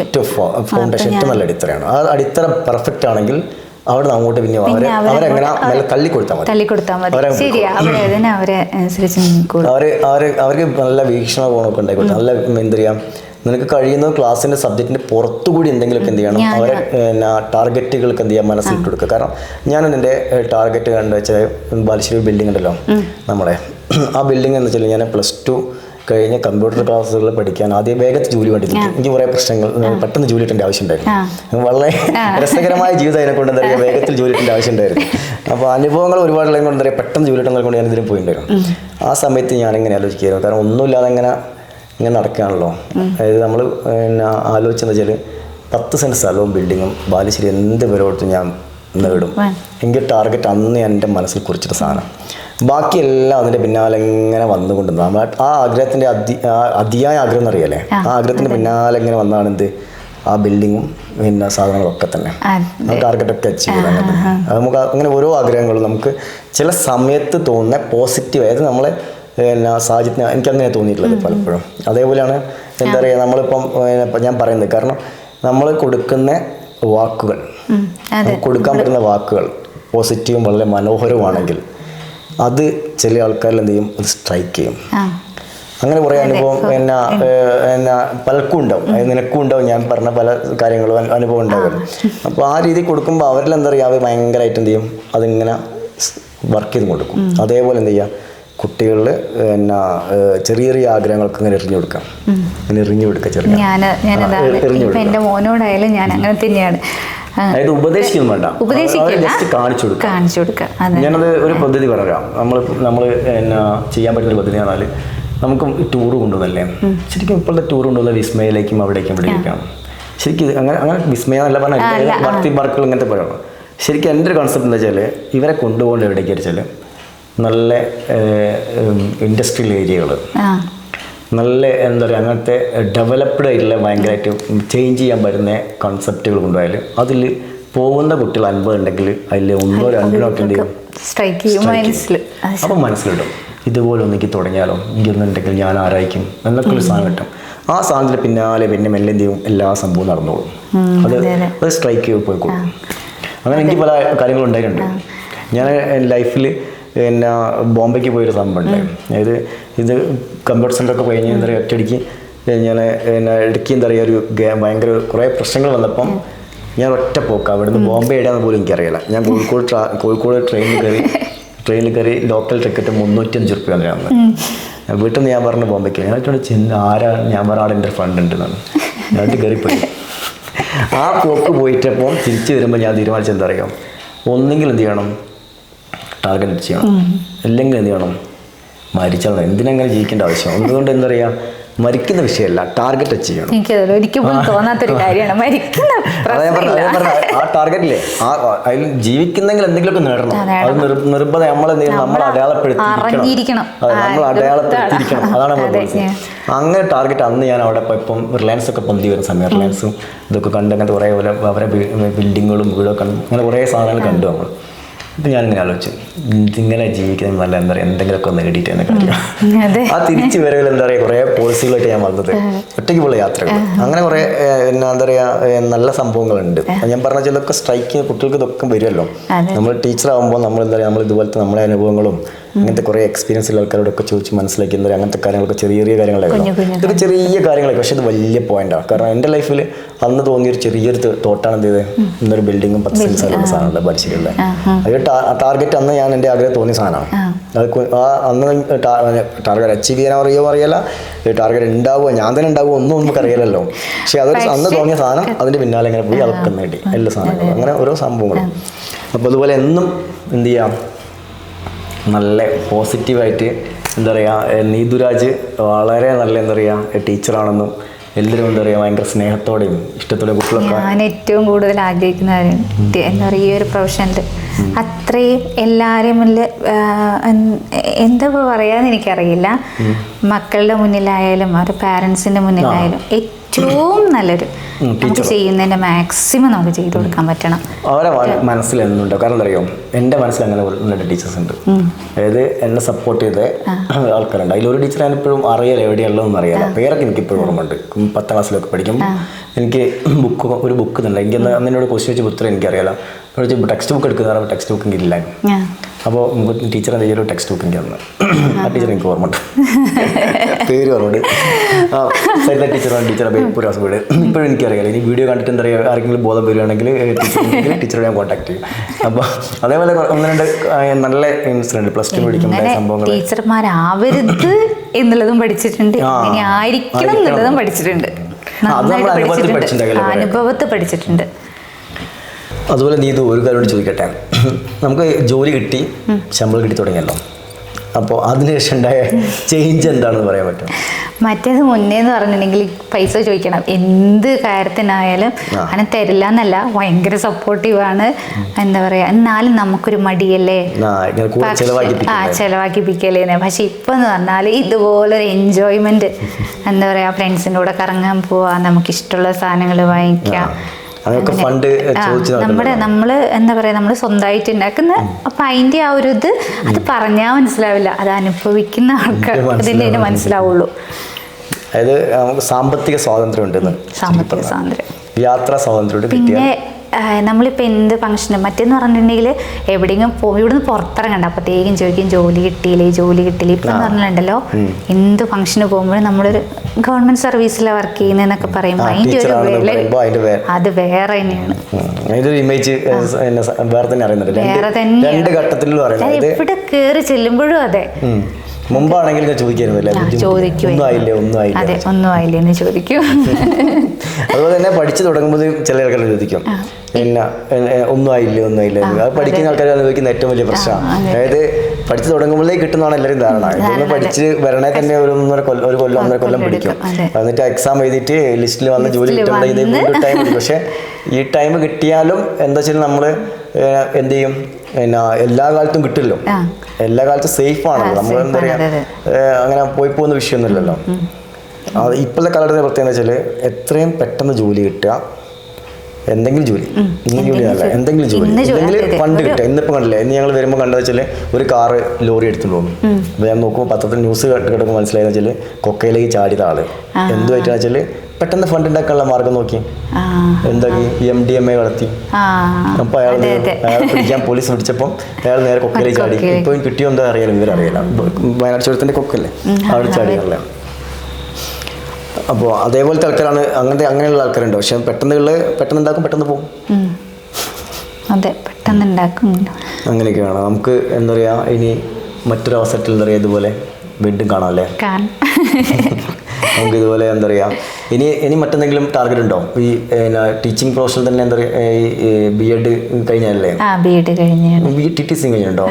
ഏറ്റവും ഫൗണ്ടേഷൻ ഏറ്റവും നല്ല അടിത്തറയാണ്. ആ അടിത്തറ പെർഫെക്റ്റ് ആണെങ്കിൽ അവിടെ അങ്ങോട്ട് പിന്നെ അവരെങ്ങനെ തള്ളിക്കൊടുത്താൽ മതി. അവർക്ക് നല്ല വീക്ഷണകോണമൊക്കെ ഉണ്ടായിക്കോട്ടെ. നല്ല എന്താ പറയുക നിനക്ക് കഴിയുന്ന ക്ലാസ്സിൻ്റെ സബ്ജക്റ്റിൻ്റെ പുറത്തുകൂടി എന്തെങ്കിലുമൊക്കെ എന്ത് ചെയ്യണം അവരെ ടാർഗറ്റുകൾക്ക് എന്ത് ചെയ്യാൻ മനസ്സിലിട്ട് കൊടുക്കുക. കാരണം ഞാൻ എൻ്റെ ടാർഗറ്റ് കണ്ടു വെച്ചാൽ ബാലുശ്ശേരി ബിൽഡിംഗ് ഉണ്ടല്ലോ നമ്മുടെ ആ ബിൽഡിംഗ് എന്ന് വെച്ചാൽ ഞാൻ +2 കഴിഞ്ഞ് കമ്പ്യൂട്ടർ ക്ലാസ്സുകൾ പഠിക്കാൻ ആദ്യം വേഗത്തിൽ ജോലി വേണ്ടിയിട്ട് എനിക്ക് കുറേ പ്രശ്നങ്ങൾ പെട്ടെന്ന് ജോലി കിട്ടേണ്ട ആവശ്യമുണ്ടായിരുന്നു. വളരെ രസകരമായ ജീവിതം അതിനെ കൊണ്ട് എന്താ പറയുക വേഗത്തിൽ ജോലി കിട്ടേണ്ട ആവശ്യമുണ്ടായിരുന്നു. അപ്പോൾ അനുഭവങ്ങൾ ഒരുപാടുള്ളത് കൊണ്ട് എന്താ പറയുക പെട്ടെന്ന് ജോലി കിട്ടുന്നത് കൊണ്ട് ഞാൻ ഇതിന് പോയിട്ടുണ്ടായിരുന്നു. ആ സമയത്ത് ഞാനിങ്ങനെ ആലോചിക്കുകയായിരുന്നു. കാരണം ഒന്നുമില്ലാതെ ഇങ്ങനെ നടക്കുകയാണല്ലോ. അതായത് നമ്മൾ ആലോചിച്ചെന്ന് വെച്ചാൽ 10 സെൻറ്റ് സ്ഥലവും ബിൽഡിങ്ങും ബാലുശ്ശേരി എന്ത് പേരോട്ടും ഞാൻ നേടും. എനിക്ക് ടാർഗറ്റ് അന്ന് എൻ്റെ മനസ്സിൽ കുറിച്ചിട്ട സാധനം. ബാക്കിയെല്ലാം അതിൻ്റെ പിന്നാലെ ഇങ്ങനെ വന്നുകൊണ്ട് നമ്മൾ ആ ആഗ്രഹത്തിൻ്റെ അതിയായ ആഗ്രഹം എന്നറിയാലേ ആ ആഗ്രഹത്തിൻ്റെ പിന്നാലെ ഇങ്ങനെ വന്നതാണ് എന്ത് ആ ബിൽഡിങ്ങും പിന്നെ സാധനങ്ങളൊക്കെ തന്നെ ടാർഗറ്റൊക്കെ അച്ചീവ് ചെയ്യാൻ. അത് നമുക്ക് അങ്ങനെ ഓരോ ആഗ്രഹങ്ങളും നമുക്ക് ചില സമയത്ത് തോന്നുന്ന പോസിറ്റീവ് അതായത് നമ്മളെ സാഹചര്യത്തിന് എനിക്കങ്ങനെ തോന്നിയിട്ടുള്ളത് പലപ്പോഴും. അതേപോലെയാണ് എന്താ പറയുക നമ്മളിപ്പം ഞാൻ പറയുന്നത്. കാരണം നമ്മൾ കൊടുക്കുന്ന വാക്കുകൾ കൊടുക്കാൻ പറ്റുന്ന വാക്കുകൾ പോസിറ്റീവും വളരെ മനോഹരവുമാണെങ്കിൽ അത് ചില ആൾക്കാരിൽ എന്ത് ചെയ്യും അത് സ്ട്രൈക്ക് ചെയ്യും. അങ്ങനെ കുറേ അനുഭവം പലർക്കും ഉണ്ടാവും. അതായത് നിനക്കും ഉണ്ടാവും ഞാൻ പറഞ്ഞ പല കാര്യങ്ങളും അനുഭവം ഉണ്ടാകും. അപ്പോൾ ആ രീതി കൊടുക്കുമ്പോൾ അവരിൽ എന്താ പറയുക അവർ ഭയങ്കരമായിട്ട് എന്ത് ചെയ്യും അതിങ്ങനെ വർക്ക് ചെയ്ത് കൊടുക്കും. അതേപോലെ എന്ത് ചെയ്യുക കുട്ടികളിൽ ചെറിയ ചെറിയ ആഗ്രഹങ്ങൾക്ക് ഇങ്ങനെ എറിഞ്ഞു കൊടുക്കാം. ഇങ്ങനെ എറിഞ്ഞു കൊടുക്കുക ചെറിയ എൻ്റെ മോനോടായാലും ഞാൻ അങ്ങനെ തന്നെയാണ്. അതായത് ഉപദേശിക്കൊന്നും വേണ്ട, ജസ്റ്റ് കാണിച്ചു കൊടുക്കുക. ഞാനത് ഒരു പദ്ധതി പറയാം. നമ്മൾ ചെയ്യാൻ പറ്റുന്ന പദ്ധതി പറഞ്ഞാൽ നമുക്ക് ടൂർ കൊണ്ടുപോകുന്നല്ലേ. ശരിക്കും ഇപ്പോഴത്തെ ടൂർ കൊണ്ടുപോകുന്ന വിസ്മയിലേക്കും അവിടേക്കും ഇവിടേക്കാണ്. ശരിക്കും അങ്ങനെ വിസ്മയ എന്നല്ല പറഞ്ഞാൽ ഭക്തി പാർക്കുകൾ ഇങ്ങനത്തെ പറയണം. ശരിക്കും എൻ്റെ ഒരു കോൺസെപ്റ്റ് എന്താ വെച്ചാൽ ഇവരെ കൊണ്ടുപോകേണ്ട എവിടേക്ക് വെച്ചാൽ നല്ല ഇൻഡസ്ട്രിയൽ ഏരിയകൾ, നല്ല എന്താ പറയുക അങ്ങനത്തെ ഡെവലപ്ഡ് ആയിട്ടുള്ള ഭയങ്കരമായിട്ട് ചേഞ്ച് ചെയ്യാൻ പറ്റുന്ന കൺസെപ്റ്റുകൾ കൊണ്ടുപോയാൽ അതിൽ പോകുന്ന കുട്ടികൾ അനുഭവം ഉണ്ടെങ്കിൽ അതിൽ 1 2 അപ്പം മനസ്സിലിടും ഇതുപോലെ ഒന്നെങ്കിൽ തുടങ്ങിയാലോ എനിക്കൊന്നുണ്ടെങ്കിൽ ഞാൻ ആരായിരിക്കും എന്നൊക്കെ ഒരു സാധനം കിട്ടും. ആ സാധനത്തിന് പിന്നാലെ പിന്നെ മെല്ലെ എന്ത് ചെയ്യും എല്ലാ സംഭവവും നടന്നോളും. അത് സ്ട്രൈക്ക് ചെയ്ത് പോയിക്കോളും. അങ്ങനെ എനിക്ക് പല കാര്യങ്ങളും ഉണ്ടായിട്ടുണ്ട്. ഞാൻ ലൈഫിൽ പിന്നെ ബോംബെക്ക് പോയൊരു സംഭവം ഉണ്ടായിരുന്നു. അതായത് ഇത് കമ്പ്യൂട്ടർ സെൻ്ററൊക്കെ കഴിഞ്ഞ് എന്താ പറയുക ഒറ്റയടിക്ക് ഞാൻ ഇടയ്ക്ക് എന്താ പറയുക ഒരു ഭയങ്കര കുറേ പ്രശ്നങ്ങൾ വന്നപ്പം ഞാൻ ഒറ്റ പോക്ക് അവിടുന്ന് ബോംബെ എവിടെയാണെന്ന് പോലും എനിക്കറിയില്ല. ഞാൻ കോഴിക്കോട് ട്രെയിനിൽ കയറി ലോക്കൽ ടിക്കറ്റ് 305 രൂപ തന്നെയാണ്. വീട്ടിൽ നിന്ന് ഞാൻ പറഞ്ഞു ബോംബെക്ക്. ഞാൻ ഞാൻ പറഞ്ഞ ആടെ എൻ്റെ ഫ്രണ്ട് ഉണ്ടെന്നാണ്. എന്നിട്ട് കയറിപ്പോയി. ആ പോക്ക് പോയിട്ടപ്പോൾ തിരിച്ച് വരുമ്പോൾ ഞാൻ തീരുമാനിച്ചത് എന്താ പറയുക ഒന്നെങ്കിൽ എന്ത് ചെയ്യണം ടാർഗറ്റ് ചെയ്യണം, അല്ലെങ്കിൽ എന്ത് ചെയ്യണം മരിച്ചാൽ എന്തിനങ്ങനെ ജീവിക്കേണ്ട ആവശ്യം. അതുകൊണ്ട് എന്താ പറയുക മരിക്കുന്ന വിഷയമല്ല ടാർഗറ്റ് ചെയ്യണം. ആ ടാർഗറ്റില്ലേ അതിൽ ജീവിക്കുന്നെങ്കിൽ എന്തെങ്കിലുമൊക്കെ നേടണം. അത് നിർബന്ധം നമ്മളെന്ത് ചെയ്യണം നമ്മൾ അടയാളപ്പെടുത്തിയിരിക്കണം. നമ്മൾ അടയാളപ്പെടുത്തിയിരിക്കണം. അതാണ് നമ്മൾ അങ്ങനെ ടാർഗറ്റ്. അന്ന് ഞാൻ അവിടെ ഇപ്പം റിലയൻസ് ഒക്കെ പൊന്തി വരുന്ന സമയം റിലയൻസും ഇതൊക്കെ കണ്ട് അങ്ങനത്തെ കുറേ പോലെ അവരെ ബിൽഡിങ്ങുകളും വീടൊക്കെ അങ്ങനെ കുറേ സാധനങ്ങൾ കണ്ടു നമ്മൾ. ഇപ്പം ഞാനിങ്ങനെ ആലോചിച്ചു, ഇതിങ്ങനെ ജീവിക്കുന്ന നല്ല എന്താ പറയുക, എന്തെങ്കിലുമൊക്കെ ഒന്ന് നേടിയിട്ട് എന്നൊക്കെ അറിയാം. ആ തിരിച്ചു വരവിൽ എന്താ പറയുക, കുറേ പോളിസികളായിട്ട് ഞാൻ വന്നത്, ഒറ്റയ്ക്ക് പോലുള്ള യാത്രകൾ, അങ്ങനെ കുറേ എന്താ പറയുക നല്ല സംഭവങ്ങളുണ്ട്. ഞാൻ പറഞ്ഞ ചിലതൊക്കെ സ്ട്രൈക്ക് കുട്ടികൾക്ക് ഇതൊക്കെ വരുമല്ലോ. നമ്മൾ ടീച്ചറാകുമ്പോൾ നമ്മൾ എന്താ പറയുക, നമ്മൾ ഇതുപോലത്തെ നമ്മളെ അനുഭവങ്ങളും അങ്ങനത്തെ കുറേ എക്സ്പീരിയൻസ് ഉള്ള ആൾക്കാരോടൊക്കെ ചോദിച്ച് മനസ്സിലാക്കി എന്താ പറയുക, അങ്ങനത്തെ കാര്യങ്ങളൊക്കെ ചെറിയ ചെറിയ കാര്യങ്ങളായിരുന്നു. ഇതൊക്കെ ചെറിയ കാര്യങ്ങളൊക്കെ, പക്ഷെ ഇത് വലിയ പോയിന്റാണ്. കാരണം എൻ്റെ ലൈഫിൽ അന്ന് തോന്നിയൊരു ചെറിയൊരു തോട്ടാണ് എന്ത് ചെയ്ത്, ഇന്നൊരു ബിൽഡിങ്ങും 10 സെൻറ്റ് സ്ഥലമുള്ള സാധനമല്ല പഠിച്ചിട്ടുള്ളത്. അത് ടാർഗറ്റ് അന്ന് ഞാൻ എൻ്റെ ആഗ്രഹം തോന്നിയ സാധനമാണ്. അത് അന്ന് ടാർഗറ്റ് അച്ചീവ് ചെയ്യാൻ അറിയില്ല, ടാർഗറ്റ് ഉണ്ടാവുക ഞാൻ തന്നെ ഉണ്ടാവുക ഒന്നും നമുക്ക് അറിയില്ലല്ലോ. പക്ഷെ അതൊരു അന്ന് തോന്നിയ സാധനം, അതിൻ്റെ പിന്നാലെ ഇങ്ങനെ പോയി അതൊക്കെ നേടി എല്ലാ സാധനങ്ങളും, അങ്ങനെ ഓരോ സംഭവങ്ങളും. അപ്പോൾ അതുപോലെ എന്നും എന്ത് ചെയ്യാം, നല്ല പോസിറ്റീവായിട്ട് എന്താ പറയുക, നീതുരാജ് വളരെ നല്ല എന്താ പറയുക ടീച്ചറാണെന്നും എല്ലാവരും എന്താ പറയുക ഭയങ്കര സ്നേഹത്തോടെയും ഇഷ്ടത്തോടെയും കുട്ടികളൊക്കെ. ഞാൻ ഏറ്റവും കൂടുതൽ ആഗ്രഹിക്കുന്ന എന്താ പറയുക, ഈ ഒരു പ്രൊഫഷനിൽ അത്രയും എല്ലാവരെയും മുന്നിൽ എന്താ പറയാന്ന് എനിക്കറിയില്ല, മക്കളുടെ മുന്നിലായാലും അവരുടെ പാരൻസിൻ്റെ മുന്നിലായാലും ഏറ്റവും നല്ലൊരു നമുക്ക് ചെയ്യുന്നതിൻ്റെ മാക്സിമം നമുക്ക് ചെയ്തു കൊടുക്കാൻ പറ്റണം. അവരെ മനസ്സിൽ എന്നുണ്ടോ, കാരണം എന്താ അറിയോ, എൻ്റെ മനസ്സിൽ അങ്ങനെ രണ്ട് ടീച്ചേഴ്സ് ഉണ്ട്. അതായത് എന്നെ സപ്പോർട്ട് ചെയ്ത ആൾക്കാരുണ്ട്. അതിലൊരു ടീച്ചർ ഞാനിപ്പോഴും അറിയാലോ, എവിടെയുള്ളതെന്ന് അറിയാലോ, പേരൊക്കെ എനിക്കിപ്പോഴും ഓർമ്മയുണ്ട്. 10ാം ക്ലാസ്സിലൊക്കെ പഠിക്കുമ്പോൾ എനിക്ക് ഒരു ബുക്ക് തന്നെ, എനിക്ക് അന്നോട് ക്വസ്റ്റ്യൻ വെച്ച പുത്രം എനിക്കറിയാലോ, ടെക്സ്റ്റ് ബുക്ക് എടുക്കുന്ന പറയുമ്പോൾ ടെക്സ്റ്റ് ബുക്ക് ഇല്ല. അപ്പോൾ ടീച്ചർ എന്തെങ്കിലും ഒരു ടെക്സ്റ്റ് ബുക്ക് എനിക്ക് തന്നു. ആ ടീച്ചർ എനിക്ക് ഓർമ്മയുണ്ട്, പേര് ഓർമ്മയുണ്ട്. ആ സരിത ടീച്ചറാണ്, ടീച്ചറെ ബേപ്പൂരാസ് വീട്. ഇപ്പോഴും എനിക്കറിയാലോ. ഇനി വീഡിയോ കണ്ടിട്ട് എന്താ പറയുക, ആർക്കെങ്കിലും ബോധം വരികയാണെങ്കിൽ ടീച്ചറെ ഞാൻ കോൺടാക്ട് ചെയ്യും. അപ്പോൾ അതേപോലെ 1-2 നല്ല ഇൻസിഡൻറ്റ് പ്ലസ് 2 പഠിക്കുമ്പോൾ സംഭവങ്ങൾ. ടീച്ചർമാരാവരുത് എന്നുള്ളതും പഠിച്ചിട്ടുണ്ട്, ഇനി ആയിരിക്കണം എന്നുള്ളതും പഠിച്ചിട്ടുണ്ട്, അനുഭവത്തിൽ പഠിച്ചിട്ടുണ്ട്. അതുപോലെ നീ ഇത് ഒരു കാര്യം ചോദിക്കട്ടെ, നമുക്ക് ജോലി കിട്ടി, ശമ്പളം കിട്ടി തുടങ്ങിയല്ലോ, അപ്പോൾ അതിനുശേഷം ഉണ്ടായ ചേഞ്ച് എന്താണെന്ന് പറയാൻ പറ്റും? മറ്റേത് മുന്നേന്ന് പറഞ്ഞിട്ടുണ്ടെങ്കിൽ പൈസ ചോദിക്കണം, എന്ത് കാര്യത്തിനായാലും അങ്ങനെ തരില്ല എന്നല്ല, ഭയങ്കര സപ്പോർട്ടീവാണ്. എന്താ പറയുക, എന്നാലും നമുക്കൊരു മടിയല്ലേ, ചെലവാക്കിപ്പിക്കലേന്ന്. പക്ഷെ ഇപ്പം എന്ന് പറഞ്ഞാൽ ഇതുപോലൊരു എൻജോയ്മെന്റ്, എന്താ പറയുക, ഫ്രണ്ട്സിൻ്റെ കൂടെ കറങ്ങാൻ പോവാ, നമുക്കിഷ്ടമുള്ള സാധനങ്ങൾ വാങ്ങിക്കാം. നമ്മള് എന്താ പറയാ, നമ്മള് സ്വന്തമായിട്ട് ഉണ്ടാക്കുന്ന, അപ്പൊ അതിന്റെ ആ ഒരു ഇത് അത് പറഞ്ഞാൽ മനസ്സിലാവില്ല, അത് അനുഭവിക്കുന്ന ആൾക്കാർ ഇതിന്റെ മനസ്സിലാവുള്ളൂ. അതായത് നമുക്ക് സാമ്പത്തിക സ്വാതന്ത്ര്യം ഉണ്ടെന്ന്, സാമ്പത്തിക സ്വാതന്ത്ര്യം, യാത്രാ സ്വാതന്ത്ര്യം. പിന്നെ നമ്മളിപ്പോൾ എന്ത് ഫംഗ്ഷനും മറ്റേന്ന് പറഞ്ഞിട്ടുണ്ടെങ്കിൽ എവിടെയെങ്കിലും ഇവിടുന്ന് പുറത്തിറങ്ങണ്ട, അപ്പോഴത്തേക്കും ചോദിക്കും ജോലി കിട്ടിയില്ലേ. ഇപ്പം എന്ന് പറഞ്ഞിട്ടുണ്ടല്ലോ, എന്ത് ഫംഗ്ഷന് പോകുമ്പോഴും നമ്മളൊരു ഗവൺമെന്റ് സർവീസിലാണ് വർക്ക് ചെയ്യുന്നതെന്നൊക്കെ പറയുമ്പോൾ അതിൻ്റെ ഒരു വില അത് വേറെ തന്നെയാണ്. വേറെ തന്നെ എവിടെ കയറി ചെല്ലുമ്പോഴും അതെ. മുമ്പാണെങ്കിൽ അതെ, ഒന്നും ആയില്ലേ എന്ന് ചോദിക്കും. അതുപോലെ തന്നെ പഠിച്ചു തുടങ്ങുമ്പോൾ ചില ആൾക്കാർ ചോദിക്കും പിന്നെ ഒന്നും ആയില്ല. അത് പഠിക്കുന്ന ആൾക്കാർ അനുഭവിക്കുന്ന ഏറ്റവും വലിയ പ്രശ്നമാണ്. അതായത് പഠിച്ചു തുടങ്ങുമ്പോഴേ കിട്ടുന്നതാണ് എല്ലാവരും ധാരണ. ഇതൊന്ന് പഠിച്ച് വരണേ തന്നെ ഒരു 1.5 കൊല്ലം പിടിക്കും. എന്നിട്ട് എക്സാം എഴുതിയിട്ട് ലിസ്റ്റിൽ വന്ന് ജോലി കിട്ടുമ്പോൾ ടൈം പിടിക്കും. പക്ഷെ ഈ ടൈം കിട്ടിയാലും എന്താ വെച്ചാൽ നമ്മൾ എന്ത് ചെയ്യും, പിന്നെ എല്ലാ കാലത്തും കിട്ടില്ലോ, എല്ലാ കാലത്തും സേഫ് ആണല്ലോ. നമ്മൾ എന്താ പറയുക, അങ്ങനെ പോയി പോകുന്ന വിഷയമൊന്നുമില്ലല്ലോ. ഇപ്പോഴത്തെ കാലഘട്ടത്തിൻ്റെ പ്രത്യേകത വെച്ചാൽ എത്രയും പെട്ടെന്ന് ജോലി കിട്ടുക, എന്തെങ്കിലും ജോലി, എന്തെങ്കിലും ജോലി, എന്തെങ്കിലും ഫണ്ട് കിട്ടുക. ഇന്നിപ്പോൾ കണ്ടില്ലേ, ഇന്ന് ഞങ്ങൾ വരുമ്പോൾ കണ്ടത് വെച്ചാൽ ഒരു കാറ് ലോറി എടുത്തുകൊണ്ട് പോകും. അപ്പോൾ ഞാൻ നോക്കുമ്പോൾ പത്രത്തിൽ ന്യൂസ് കേട്ടപ്പോൾ മനസ്സിലായെന്ന് വെച്ചാൽ കൊക്കയിലേക്ക് ചാടിയത് ആള് എന്തുമായിട്ടാണെന്ന് വെച്ചാൽ പെട്ടെന്ന് ഫണ്ട് ഉണ്ടാക്കാനുള്ള മാർഗം നോക്കി എന്താക്കി MDMA കളത്തി. അപ്പോൾ അയാൾ പിടിക്കാൻ പോലീസ് പിടിച്ചപ്പോൾ അയാൾ നേരെ കൊക്കയിലേക്ക് ചാടി. ഇപ്പോൾ കിട്ടിയോ എന്താ അറിയാലും ഇവരറിയില്ല. വയനാട് ചുരത്തിൻ്റെ കൊക്കല്ലേ, അവിടെ ചാടിയല്ലേ. അപ്പോൾ അതേപോലത്തെ ആൾക്കാരാണ്, അങ്ങനെയുള്ള ആൾക്കാരുണ്ട്. പക്ഷെ പെട്ടെന്ന് ഉണ്ടാക്കും, പെട്ടെന്ന് പോകും. അതെ, പെട്ടെന്ന് ഉണ്ടാക്കും. അങ്ങനെയൊക്കെയാണ്. നമുക്ക് എന്താ പറയുക, ഇനി മറ്റൊരു അവസരത്തിൽ എന്താ പറയുക, ഇതുപോലെ വീണ്ടും കാണാമല്ലേ. നമുക്ക് ഇതുപോലെ എന്താ പറയുക, ഇനി മറ്റെന്തെങ്കിലും ടാർഗറ്റ് ഉണ്ടോ? ഈ ടീച്ചിങ് പ്രൊഫഷണൽ തന്നെ എന്താ പറയുക, ഈ B.Ed കഴിഞ്ഞല്ലേ? B.Ed കഴിഞ്ഞാണ്. TTC കഴിഞ്ഞുണ്ടോ?